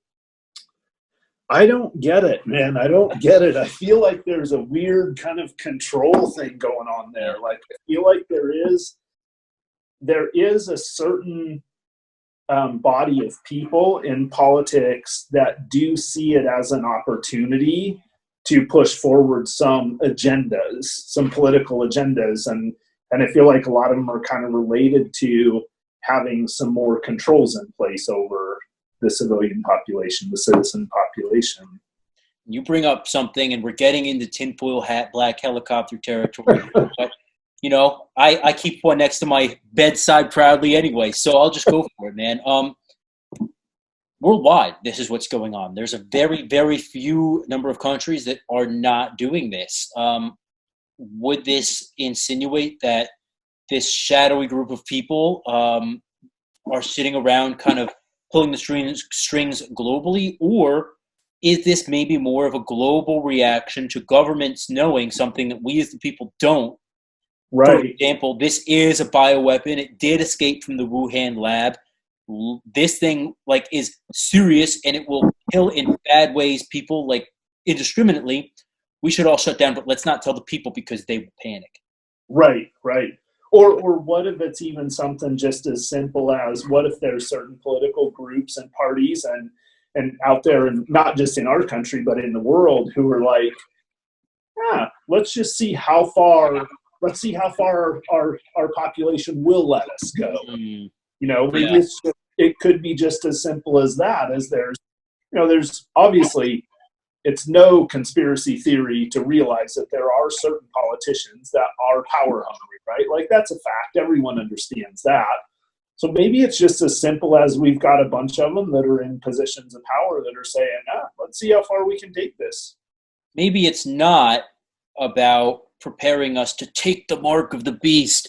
I don't get it, man. I don't get it. I feel like there's a weird kind of control thing going on there. Like, I feel like there is a certain body of people in politics that do see it as an opportunity to push forward some agendas, some political agendas. And I feel like a lot of them are kind of related to having some more controls in place over the civilian population, the citizen population.
You bring up something, and we're getting into tinfoil hat, black helicopter territory. But, you know, I keep one next to my bedside proudly anyway, so I'll just go for it, man. Worldwide, this is what's going on. There's a very, very few number of countries that are not doing this. Would this insinuate that this shadowy group of people are sitting around kind of pulling the strings globally, or is this maybe more of a global reaction to governments knowing something that we as the people don't?
Right.
For example, this is a bioweapon. It did escape from the Wuhan lab. This thing is serious, and it will kill in bad ways people indiscriminately. We should all shut down, but let's not tell the people because they will panic.
Right. Or what if it's even something just as simple as, what if there's certain political groups and parties and out there, and not just in our country but in the world, who are like, let's just see how far our population will let us go. You know, maybe it could be just as simple as that. As there's obviously, it's no conspiracy theory to realize that there are certain politicians that are power hungry, right? Like, that's a fact. Everyone understands that. So maybe it's just as simple as we've got a bunch of them that are in positions of power that are saying, let's see how far we can take this.
Maybe it's not about preparing us to take the mark of the beast.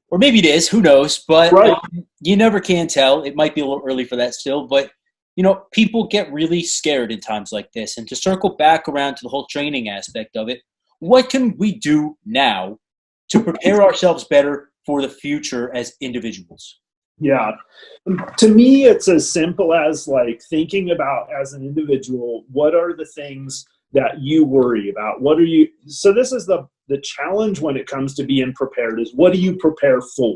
Or maybe it is, who knows? But
right.
You never can tell. It might be a little early for that still. But, you know, people get really scared in times like this. And to circle back around to the whole training aspect of it, what can we do now to prepare ourselves better for the future as individuals?
Yeah. To me, it's as simple as thinking about, as an individual, what are the things that you worry about? So this is the challenge when it comes to being prepared, is what do you prepare for,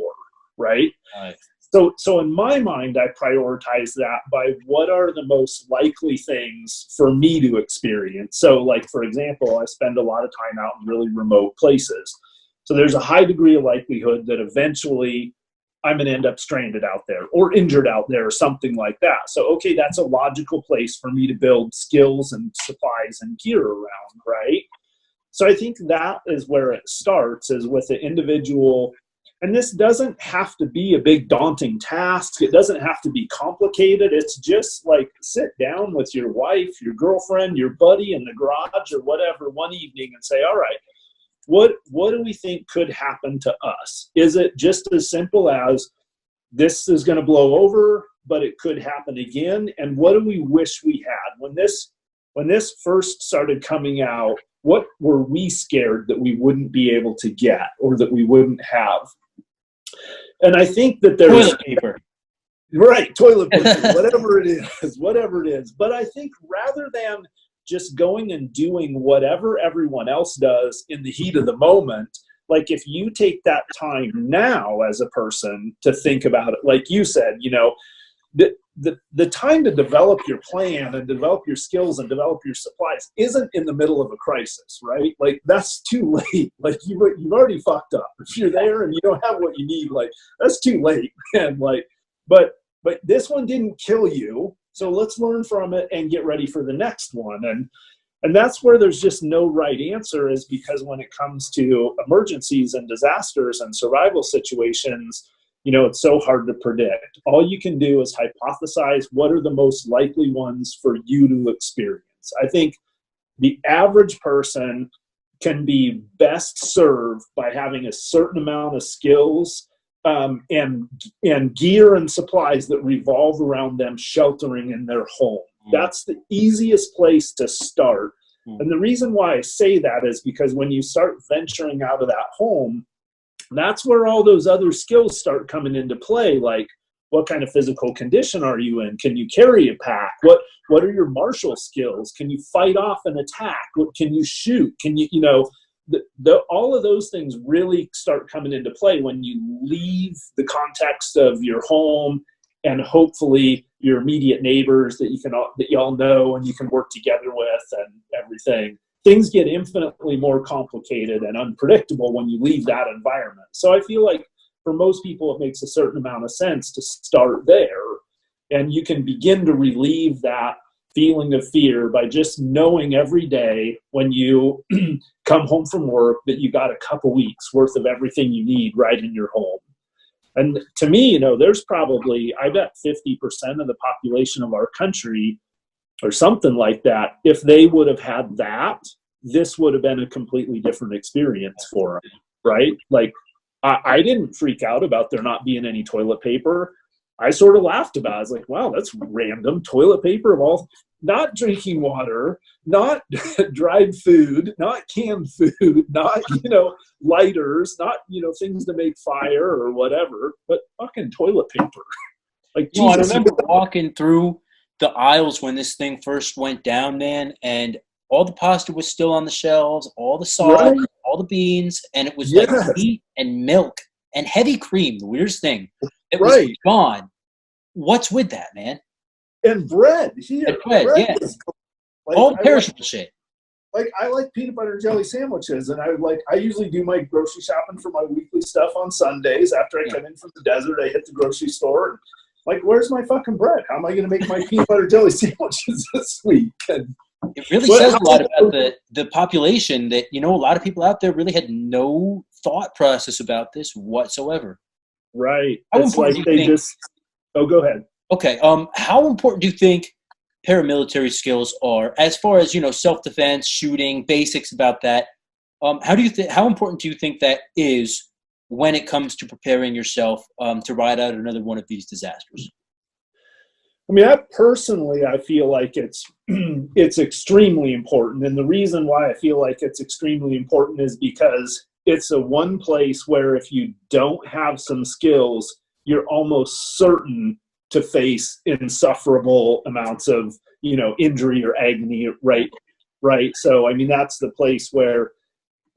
right? So in my mind, I prioritize that by what are the most likely things for me to experience. So for example, I spend a lot of time out in really remote places. So there's a high degree of likelihood that eventually I'm going to end up stranded out there or injured out there or something like that. So, okay, that's a logical place for me to build skills and supplies and gear around, right? So I think that is where it starts, is with the individual. And this doesn't have to be a big daunting task. It doesn't have to be complicated. It's just sit down with your wife, your girlfriend, your buddy in the garage or whatever one evening and say, all right, what do we think could happen to us? Is it just as simple as, this is going to blow over, but it could happen again? And what do we wish we had? When this first started coming out, what were we scared that we wouldn't be able to get or that we wouldn't have? And I think that there's
toilet paper.
Right, toilet paper, whatever it is. But I think rather than just going and doing whatever everyone else does in the heat of the moment, if you take that time now as a person to think about it, like you said, the time to develop your plan and develop your skills and develop your supplies isn't in the middle of a crisis, right? That's too late. You've already fucked up. If you're there and you don't have what you need, that's too late, man. But this one didn't kill you, so let's learn from it and get ready for the next one. And that's where there's just no right answer, is because when it comes to emergencies and disasters and survival situations, it's so hard to predict. All you can do is hypothesize what are the most likely ones for you to experience. I think the average person can be best served by having a certain amount of skills and gear and supplies that revolve around them sheltering in their home. That's the easiest place to start. And the reason why I say that is because when you start venturing out of that home, that's where all those other skills start coming into play. What kind of physical condition are you in? Can you carry a pack? What are your martial skills? Can you fight off an attack? Can you shoot? Can you, all of those things really start coming into play when you leave the context of your home and hopefully your immediate neighbors that you all know and you can work together with and everything. Things get infinitely more complicated and unpredictable when you leave that environment. So I feel like for most people, it makes a certain amount of sense to start there, and you can begin to relieve that feeling of fear by just knowing every day when you come home from work that you got a couple weeks worth of everything you need right in your home. And to me, there's probably, I bet 50% of the population of our country or something like that, if they would have had that, this would have been a completely different experience for them, right? Like, I didn't freak out about there not being any toilet paper. I sort of laughed about it. I was like, wow, that's random. Toilet paper of all, not drinking water, not dried food, not canned food, not, lighters, not, things to make fire or whatever, but fucking toilet paper. Like,
I remember walking through the aisles when this thing first went down, man, and all the pasta was still on the shelves, all the salt, right, all the beans, and it was like meat and milk and heavy cream, the weirdest thing. It was gone. What's with that, man?
And bread here.
And bread, yeah. Like, all perishable shit.
Like, I like peanut butter and jelly sandwiches, and I usually do my grocery shopping for my weekly stuff on Sundays. After I come in from the desert, I hit the grocery store and, like, where's my fucking bread? How am I going to make my peanut butter jelly sandwiches this week? And
it really says a lot about the population that, a lot of people out there really had no thought process about this whatsoever.
Right. It's like they just – oh, go ahead.
Okay. How important do you think paramilitary skills are as far as, self-defense, shooting, basics about that? How important do you think that is when it comes to preparing yourself to ride out another one of these disasters?
I mean, I feel like it's extremely important. And the reason why I feel like it's extremely important is because it's a one place where if you don't have some skills, you're almost certain to face insufferable amounts of, injury or agony, right? So, I mean, that's the place where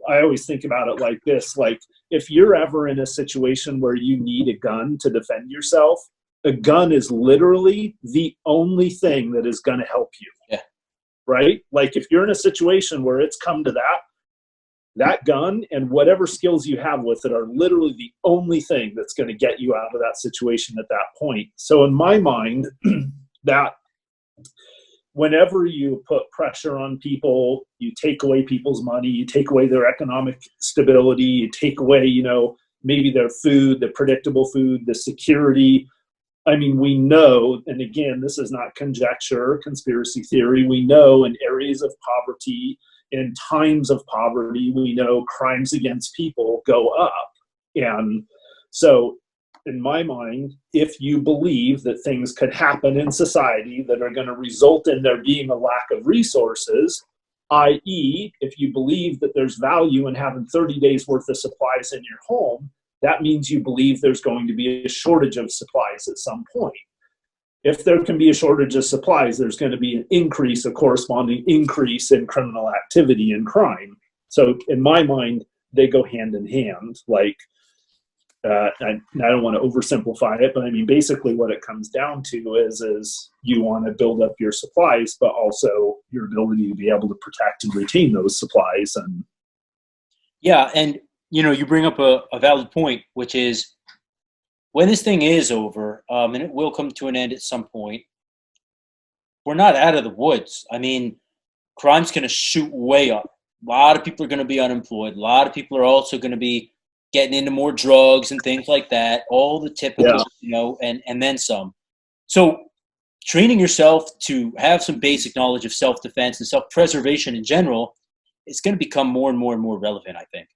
I always think about it like this. Like, if you're ever in a situation where you need a gun to defend yourself, a gun is literally the only thing that is going to help you.
Yeah.
Right? Like, if you're in a situation where it's come to that gun and whatever skills you have with it are literally the only thing that's going to get you out of that situation at that point. So in my mind, that whenever you put pressure on people, you take away people's money, you take away their economic stability, you take away, maybe their food, the predictable food, the security. I mean, we know, and again, this is not conjecture or conspiracy theory, we know in areas of poverty, in times of poverty, we know crimes against people go up. And so in my mind, if you believe that things could happen in society that are going to result in there being a lack of resources, i.e., if you believe that there's value in having 30 days worth of supplies in your home, that means you believe there's going to be a shortage of supplies at some point. If there can be a shortage of supplies, there's going to be a corresponding increase in criminal activity and crime. So in my mind, they go hand in hand. Like, I don't want to oversimplify it, but I mean, basically what it comes down to is you want to build up your supplies, but also your ability to be able to protect and retain those supplies. And
yeah, and you bring up a valid point, which is when this thing is over, and it will come to an end at some point, we're not out of the woods. I mean, crime's going to shoot way up. A lot of people are going to be unemployed. A lot of people are also going to be getting into more drugs and things like that, all the typical, and then some. So training yourself to have some basic knowledge of self-defense and self-preservation in general is going to become more and more and more relevant, I think.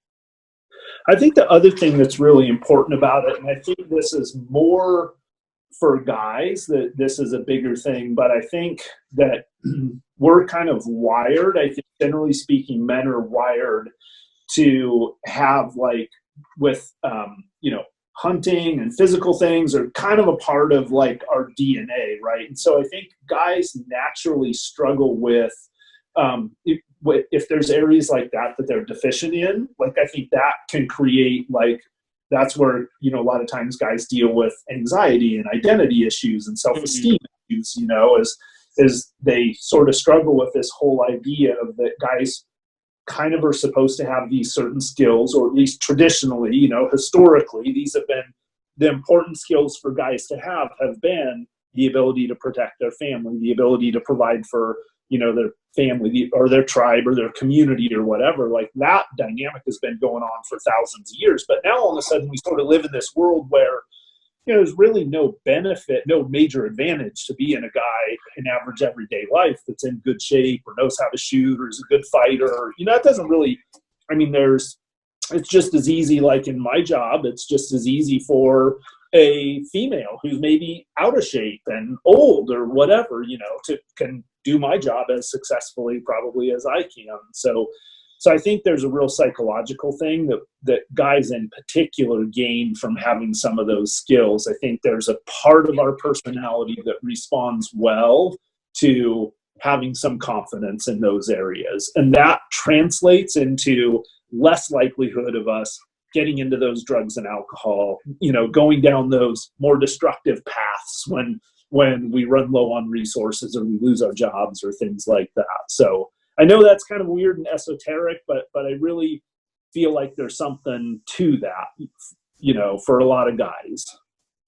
I think the other thing that's really important about it, and I think this is more for guys, that this is a bigger thing, but I think that we're kind of wired. I think generally speaking, men are wired to have, like, with, hunting and physical things are kind of a part of, like, our DNA, right? And so I think guys naturally struggle with, if there's areas like that they're deficient in, like, I think that can create, like, that's where, you know, a lot of times guys deal with anxiety and identity issues and self-esteem issues, you know, as they sort of struggle with this whole idea of that guys kind of are supposed to have these certain skills, or at least traditionally, you know, historically, these have been the important skills for guys to have been the ability to protect their family, the ability to provide for, you know, their family or their tribe or their community or whatever. Like, that dynamic has been going on for thousands of years. But now all of a sudden we sort of live in this world where, you know, there's really no benefit, no major advantage to being a guy in average everyday life that's in good shape or knows how to shoot or is a good fighter. Or, you know, it doesn't really, I mean, it's just as easy, like in my job, it's just as easy for a female who's maybe out of shape and old or whatever, you know, can do my job as successfully probably as I can. So I think there's a real psychological thing that guys in particular gain from having some of those skills. I think there's a part of our personality that responds well to having some confidence in those areas. And that translates into less likelihood of us getting into those drugs and alcohol, you know, going down those more destructive paths when we run low on resources or we lose our jobs or things like that. So I know that's kind of weird and esoteric, but I really feel like there's something to that, you know, for a lot of guys.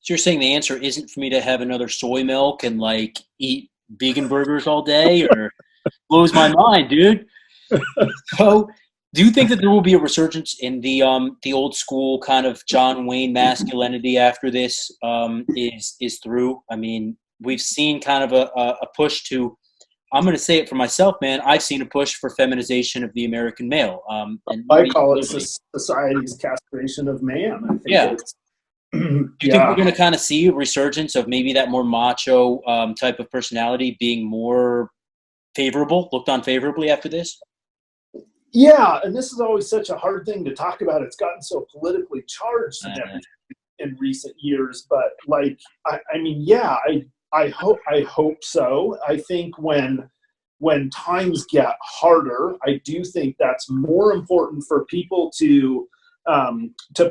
So you're saying the answer isn't for me to have another soy milk and like eat vegan burgers all day, or blows my mind, dude. So do you think that there will be a resurgence in the old school kind of John Wayne masculinity after this is through? I mean, we've seen kind of a push to, I'm going to say it for myself, man, I've seen a push for feminization of the American male. And
I call it society's castration of man. I think
yeah. Do you think we're going to kind of see a resurgence of maybe that more macho type of personality being more favorable, looked on favorably after this?
Yeah, and this is always such a hard thing to talk about. It's gotten so politically charged and everything in recent years. But like, I mean, yeah, I hope so. I think when times get harder, I do think that's more important for people to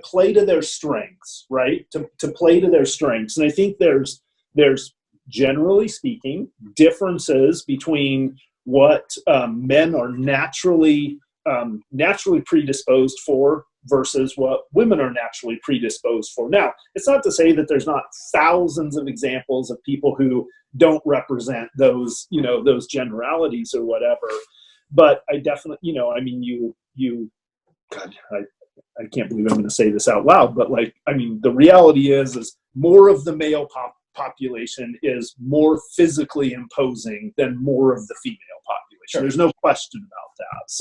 play to their strengths, right? To play to their strengths. And I think there's generally speaking differences between what men are naturally predisposed for versus what women are naturally predisposed for. Now, it's not to say that there's not thousands of examples of people who don't represent those, you know, those generalities or whatever. But I definitely, you know, I mean, God, I can't believe I'm going to say this out loud, but like, I mean, the reality is more of the male population is more physically imposing than more of the female population. Sure. There's no question about that.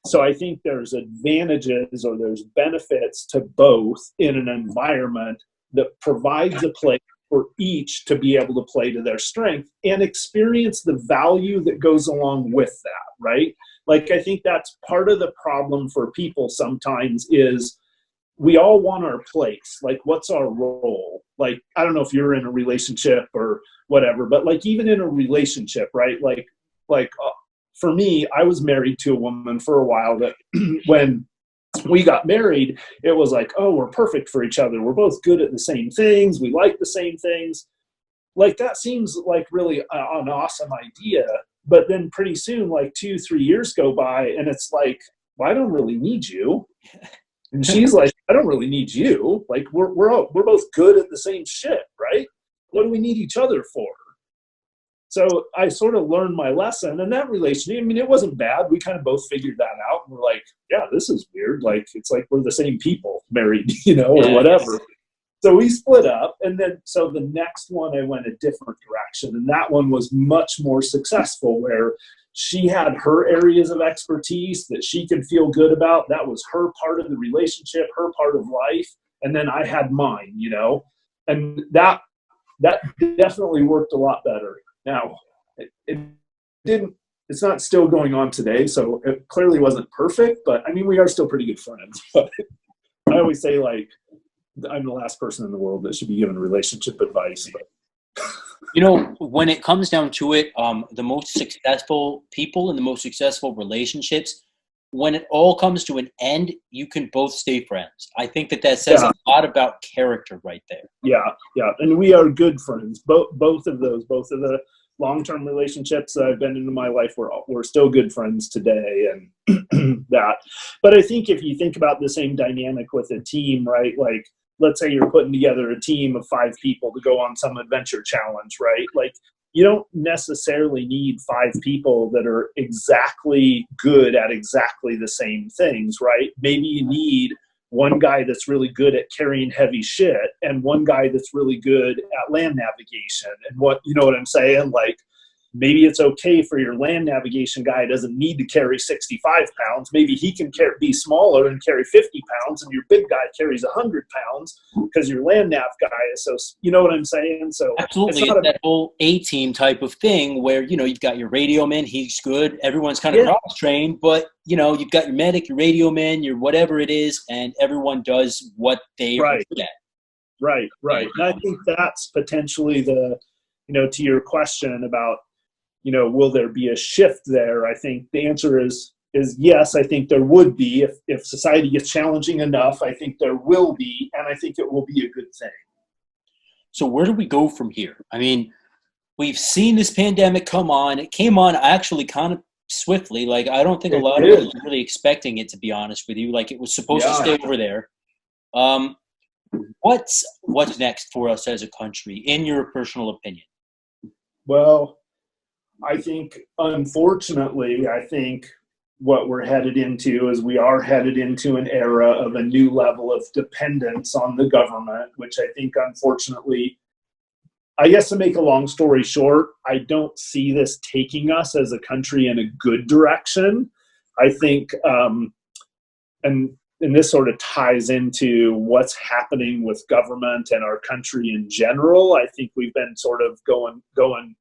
So I think there's advantages or there's benefits to both in an environment that provides a place for each to be able to play to their strength and experience the value that goes along with that, right? Like, I think that's part of the problem for people sometimes is we all want our place. Like, what's our role? Like, I don't know if you're in a relationship or whatever, but like even in a relationship, right? Like for me, I was married to a woman for a while that when we got married, it was like, oh, we're perfect for each other. We're both good at the same things. We like the same things. Like, that seems like really an awesome idea. But then pretty soon, like 2-3 years go by and it's like, well, I don't really need you. And she's like, I don't really need you. Like, we're both good at the same shit, right? What do we need each other for? So I sort of learned my lesson, and that relationship, I mean, it wasn't bad. We kind of both figured that out. And we're like, yeah, this is weird. Like, it's like we're the same people married, you know, or whatever. So we split up, and then so the next one I went a different direction, and that one was much more successful, where she had her areas of expertise that she could feel good about. That was her part of the relationship, her part of life, and then I had mine, you know, and that definitely worked a lot better. Now, it didn't. It's not still going on today, so it clearly wasn't perfect. But I mean, we are still pretty good friends. But I always say, like, I'm the last person in the world that should be given relationship advice. But
you know, when it comes down to it, the most successful people and the most successful relationships when it all comes to an end, you can both stay friends. I think that says a lot about character right there.
Yeah, and we are good friends. Both of the long-term relationships that I've been into my life, we're still good friends today, and that. But I think if you think about the same dynamic with a team, right? Like, let's say you're putting together a team of 5 people to go on some adventure challenge, right? Like, you don't necessarily need 5 people that are exactly good at exactly the same things, right? Maybe you need one guy that's really good at carrying heavy shit and one guy that's really good at land navigation. And you know what I'm saying? Like, maybe it's okay for your land navigation guy doesn't need to carry 65 pounds. Maybe he can be smaller and carry 50 pounds, and your big guy carries 100 pounds because your land nav guy is so, you know what I'm saying? So
absolutely, it's that whole A-team type of thing where, you know, you've got your radio man, he's good. Everyone's kind of cross-trained, but, you know, you've got your medic, your radio man, your whatever it is, and everyone does what they are good at.
Right. And I think that's potentially to your question about, you know, will there be a shift there? I think the answer is yes. I think there would be if society gets challenging enough. I think there will be, and I think it will be a good thing.
So where do we go from here? I mean, we've seen this pandemic come on. It came on actually kind of swiftly. Like, I don't think a lot of us were really expecting it, to be honest with you. Like, it was supposed to stay over there. What's next for us as a country, in your personal opinion?
Well, I think, unfortunately, what we're headed into is we are headed into an era of a new level of dependence on the government, which I think, unfortunately, I guess to make a long story short, I don't see this taking us as a country in a good direction. I think, and this sort of ties into what's happening with government and our country in general. I think we've been sort of going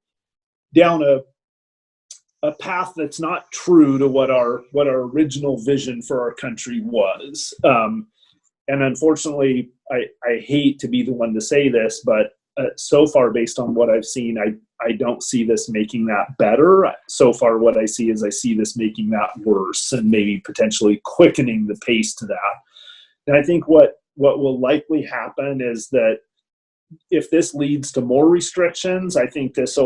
down a path that's not true to what our original vision for our country was. And unfortunately, I hate to be the one to say this, but so far, based on what I've seen, I don't see this making that better. So far, what I see this making that worse and maybe potentially quickening the pace to that. And I think what will likely happen is that if this leads to more restrictions, I think this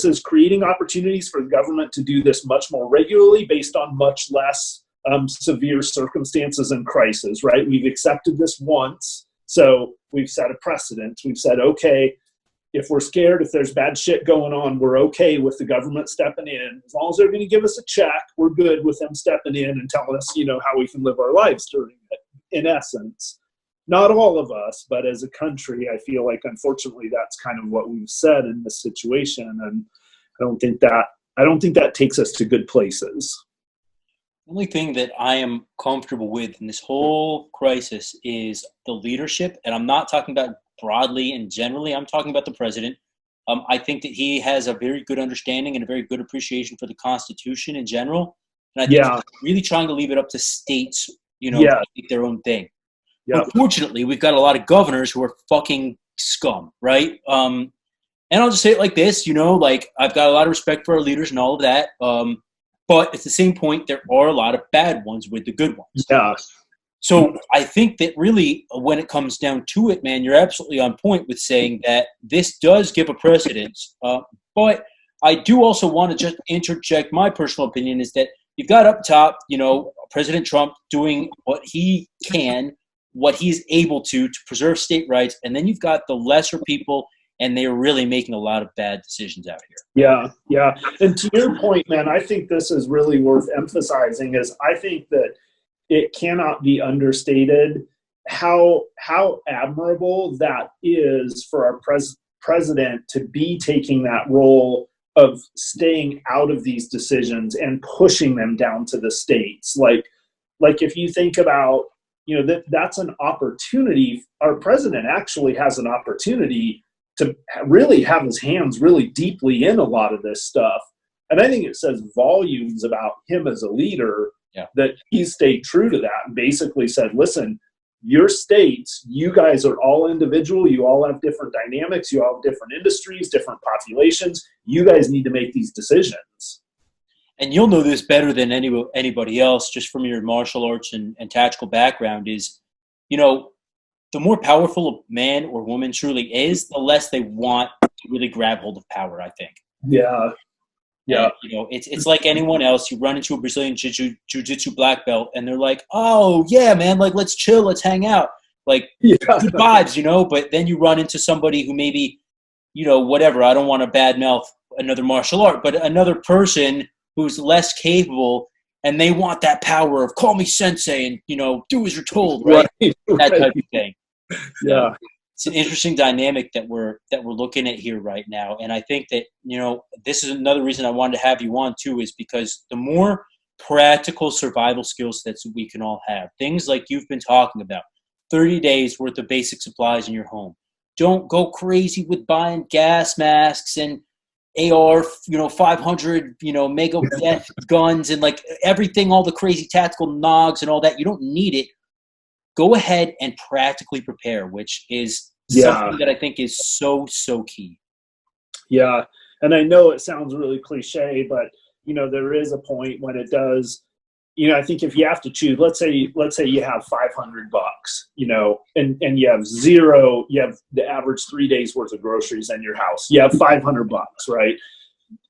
is creating opportunities for the government to do this much more regularly based on much less severe circumstances and crises, right? We've accepted this once, so we've set a precedent. We've said, okay, if we're scared, if there's bad shit going on, we're okay with the government stepping in. As long as they're going to give us a check, we're good with them stepping in and telling us, how we can live our lives during it, in essence. Not all of us, but as a country, I feel like, unfortunately, that's kind of what we've said in this situation, and I don't think that takes us to good places.
The only thing that I am comfortable with in this whole crisis is the leadership, and I'm not talking about broadly and generally. I'm talking about the president. I think that he has a very good understanding and a very good appreciation for the Constitution in general, and I think he's really trying to leave it up to states, to make their own thing. Yep. Unfortunately, we've got a lot of governors who are fucking scum, right? And I'll just say it like this, I've got a lot of respect for our leaders and all of that. But at the same point, there are a lot of bad ones with the good ones.
Yeah.
So I think that really, when it comes down to it, man, you're absolutely on point with saying that this does give a precedence. But I do also want to just interject my personal opinion is that you've got up top, President Trump doing what he can, what he's able to preserve state rights, and then you've got the lesser people, and they're really making a lot of bad decisions out here.
Yeah. And to your point, man, I think this is really worth emphasizing, is I think that it cannot be understated how admirable that is for our president to be taking that role of staying out of these decisions and pushing them down to the states. Like if you think about, that's an opportunity. Our president actually has an opportunity to really have his hands really deeply in a lot of this stuff. And I think it says volumes about him as a leader that he stayed true to that and basically said, listen, your states, you guys are all individual. You all have different dynamics. You all have different industries, different populations. You guys need to make these decisions.
and you'll know this better than anybody else just from your martial arts and tactical background, is, the more powerful a man or woman truly is, the less they want to really grab hold of power, I think.
Yeah. Yeah.
And, it's like anyone else. You run into a Brazilian jiu-jitsu black belt and they're like, oh, yeah, man, like, let's chill, let's hang out. Like, good vibes, but then you run into somebody who maybe, whatever, I don't want to badmouth another martial art, but another person who's less capable, and they want that power of call me sensei and, do as you're told, right? That type of thing.
Yeah.
It's an interesting dynamic that we're looking at here right now. And I think that, this is another reason I wanted to have you on too, is because the more practical survival skills that we can all have, things like you've been talking about, 30 days worth of basic supplies in your home. Don't go crazy with buying gas masks and AR, 500, mega death guns and like everything, all the crazy tactical nogs and all that. You don't need it. Go ahead and practically prepare, which is something that I think is so, so key. Yeah.
And I know it sounds really cliche, but, there is a point when it does, I think if you have to choose, let's say you have $500, and you have the average 3 days worth of groceries in your house. You have $500, right?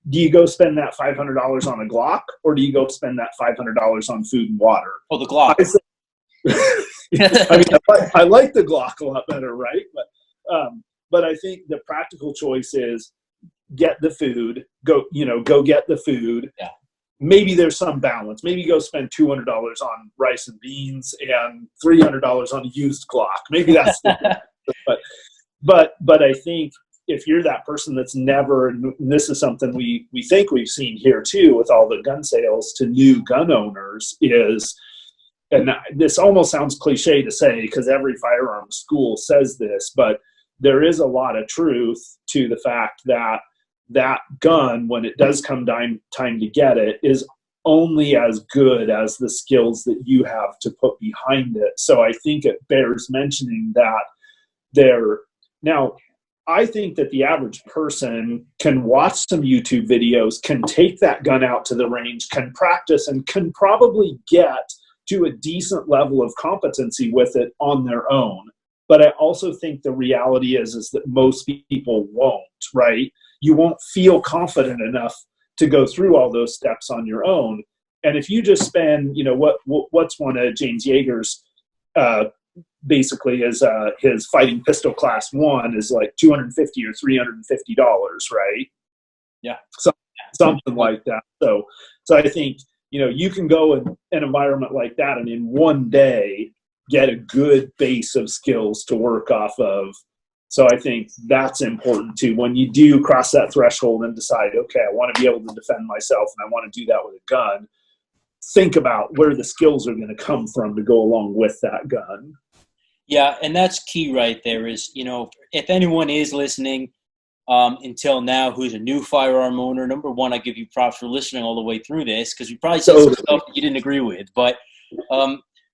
Do you go spend that $500 on a Glock, or do you go spend that $500 on food and water?
Oh, the Glock.
I like the Glock a lot better, right? But I think the practical choice is get the food, go get the food.
Yeah.
Maybe there's some balance. Maybe go spend $200 on rice and beans and $300 on a used Glock. Maybe that's but I think if you're that person that's never, and this is something we think we've seen here too with all the gun sales to new gun owners, is, and this almost sounds cliche to say because every firearms school says this, but there is a lot of truth to the fact that that gun, when it does come time to get it, is only as good as the skills that you have to put behind it. So I think it bears mentioning that now, I think that the average person can watch some YouTube videos, can take that gun out to the range, can practice, and can probably get to a decent level of competency with it on their own. But I also think the reality is that most people won't, right? You won't feel confident enough to go through all those steps on your own. And if you just spend, what's one of James Yeager's, basically is his fighting pistol class 1 is like $250 or $350, right?
Yeah.
Something like that. So I think, you can go in an environment like that and in one day get a good base of skills to work off of. So I think that's important too. When you do cross that threshold and decide, okay, I want to be able to defend myself and I want to do that with a gun, think about where the skills are going to come from to go along with that gun.
Yeah, and that's key right there is, if anyone is listening until now who's a new firearm owner, number one, I give you props for listening all the way through this because we probably said some stuff that you didn't agree with. But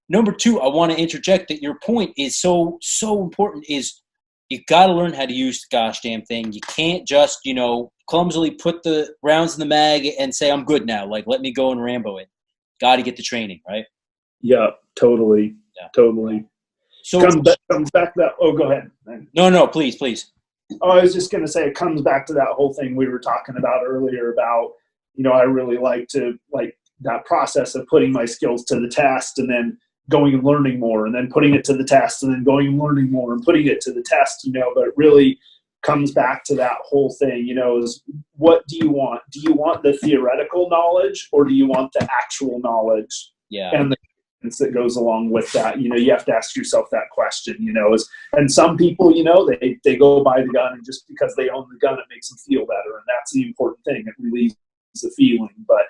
number two, I want to interject that your point is so important is you got to learn how to use the gosh damn thing. You can't just, clumsily put the rounds in the mag and say, I'm good now. Like, let me go and Rambo it. Got to get the training, right?
Yeah, totally. Yeah. Totally. So comes back to that. Oh, go ahead.
No, please.
Oh, I was just going to say it comes back to that whole thing we were talking about earlier about, I really like that process of putting my skills to the test and then going and learning more and then putting it to the test and then going and learning more and putting it to the test, but it really comes back to that whole thing, is what do you want? Do you want the theoretical knowledge or do you want the actual knowledge?
Yeah.
And the that goes along with that, you have to ask yourself that question, and some people, they go buy the gun and just because they own the gun, it makes them feel better. And that's the important thing. It relieves the feeling. But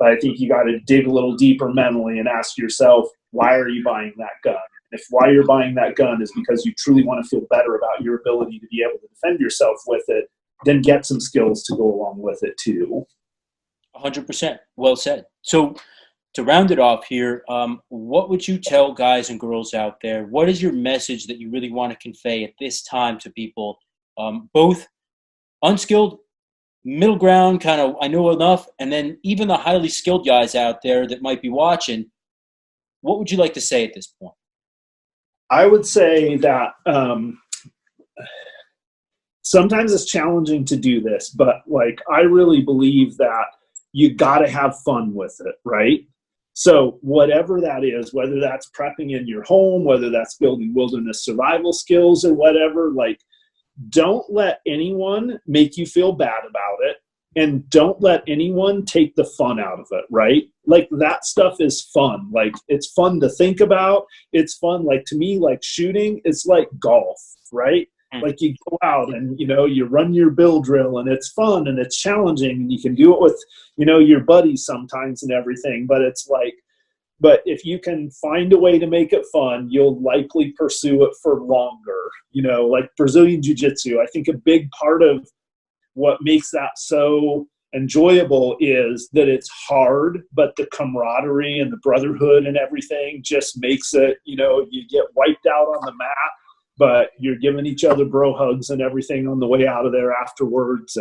I think you got to dig a little deeper mentally and ask yourself, why are you buying that gun? If why you're buying that gun is because you truly want to feel better about your ability to be able to defend yourself with it, then get some skills to go along with it too.
100%. Well said. So to round it off here, what would you tell guys and girls out there? What is your message that you really want to convey at this time to people, both unskilled, middle ground, kind of I know enough, and then even the highly skilled guys out there that might be watching, what would you like to say at this point?
I would say that sometimes it's challenging to do this, but like I really believe that you got to have fun with it, right? So whatever that is, whether that's prepping in your home, whether that's building wilderness survival skills or whatever, like don't let anyone make you feel bad about it, and don't let anyone take the fun out of it, right? Like that stuff is fun. Like it's fun to think about. It's fun. Like to me, like shooting, it's like golf, right? Like you go out and, you run your bill drill and it's fun and it's challenging and you can do it with, your buddies sometimes and everything. But it's like, but if you can find a way to make it fun, you'll likely pursue it for longer. Like Brazilian jiu-jitsu, I think a big part of what makes that so enjoyable is that it's hard, but the camaraderie and the brotherhood and everything just makes it, you get wiped out on the mat, but you're giving each other bro hugs and everything on the way out of there afterwards.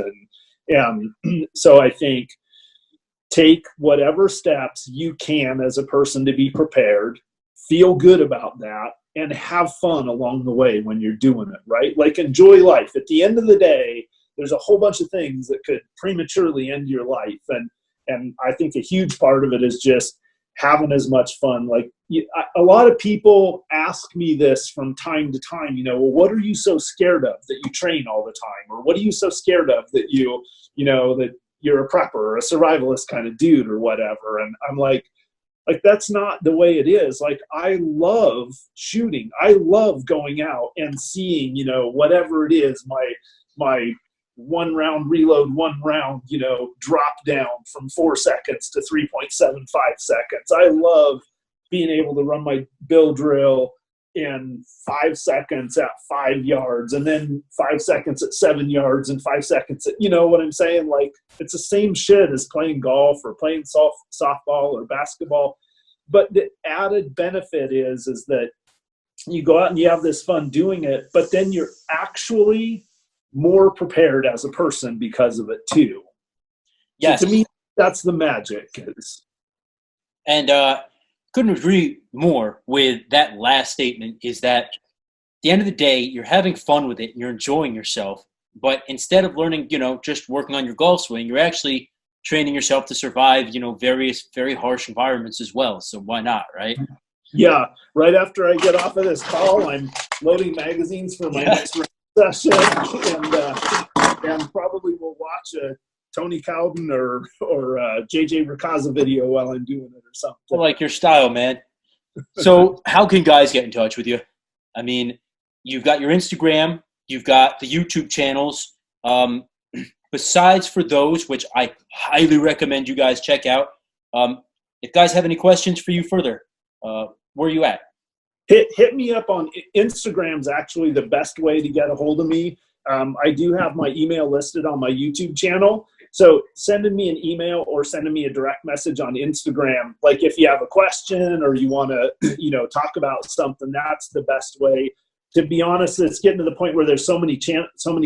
And so I think take whatever steps you can as a person to be prepared, feel good about that, and have fun along the way when you're doing it, right? Like enjoy life. At the end of the day, there's a whole bunch of things that could prematurely end your life. And I think a huge part of it is just having as much fun. Like a lot of people ask me this from time to time, well, what are you so scared of that you train all the time? Or what are you so scared of that that you're a prepper or a survivalist kind of dude or whatever? And I'm like that's not the way it is. Like I love shooting. I love going out and seeing, whatever it is, my 1 round reload, 1 round, drop down from 4 seconds to 3.75 seconds. I love being able to run my bill drill in 5 seconds at 5 yards, and then 5 seconds at 7 yards, and 5 seconds at, what I'm saying? Like it's the same shit as playing golf or playing softball or basketball. But the added benefit is that you go out and you have this fun doing it, but then you're actually more prepared as a person because of it too. Yes. So to me, that's the magic.
And couldn't agree more with that last statement, is that at the end of the day, you're having fun with it and you're enjoying yourself. But instead of learning, just working on your golf swing, you're actually training yourself to survive, various very harsh environments as well. So why not, right?
Yeah. Right after I get off of this call, I'm loading magazines for my next session, and probably will watch a Tony Cowden or JJ Ricasa video while I'm doing it or something.
I like your style, man. So how can guys get in touch with you? I mean, you've got your Instagram, you've got the YouTube channels. Besides for those, which I highly recommend you guys check out, if guys have any questions for you further, where are you at?
Hit me up on Instagram's actually the best way to get a hold of me. I do have my email listed on my YouTube channel. So sending me an email or sending me a direct message on Instagram, like if you have a question or you want to, talk about something, that's the best way. To be honest, it's getting to the point where there's so many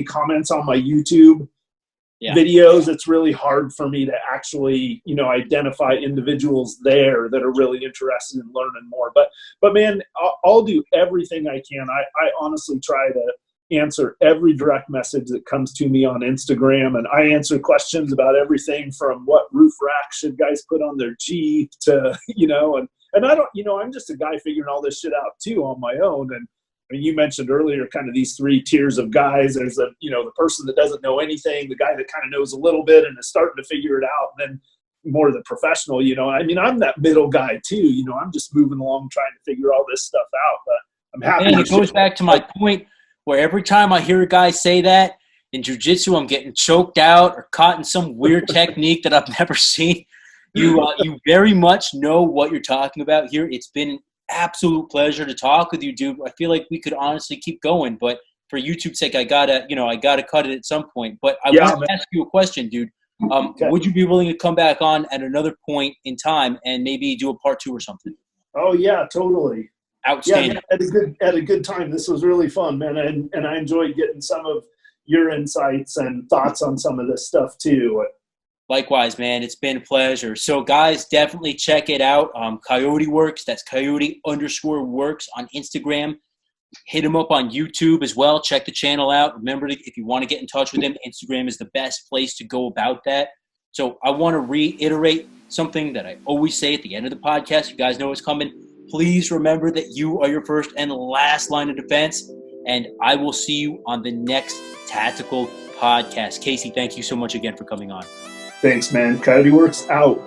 comments on my YouTube videos. It's really hard for me to actually, identify individuals there that are really interested in learning more. But man, I'll do everything I can. I honestly try to answer every direct message that comes to me on Instagram, and I answer questions about everything from what roof rack should guys put on their Jeep to, and I don't, I'm just a guy figuring all this shit out too on my own. And I mean, you mentioned earlier kind of these 3 tiers of guys. There's the person that doesn't know anything, the guy that kind of knows a little bit and is starting to figure it out, and then more the professional, I mean, I'm that middle guy too, I'm just moving along trying to figure all this stuff out, but I'm happy.
And it goes back to my point where every time I hear a guy say that in jiu-jitsu, I'm getting choked out or caught in some weird technique that I've never seen. You very much know what you're talking about here. It's been an absolute pleasure to talk with you, dude. I feel like we could honestly keep going, but for YouTube's sake, I gotta cut it at some point. But I want to ask you a question, dude. Okay. Would you be willing to come back on at another point in time and maybe do a part 2 or something?
Oh yeah, totally.
Outstanding.
Yeah, at a good time. This was really fun, man, and I enjoyed getting some of your insights and thoughts on some of this stuff too.
Likewise, man. It's been a pleasure. So, guys, definitely check it out. Coyote Works. That's Coyote_Works on Instagram. Hit him up on YouTube as well. Check the channel out. Remember, if you want to get in touch with him, Instagram is the best place to go about that. So I want to reiterate something that I always say at the end of the podcast. You guys know what's coming. Please remember that you are your first and last line of defense. And I will see you on the next Tactical Podcast. Casey, thank you so much again for coming on.
Thanks, man. Coyote Works out.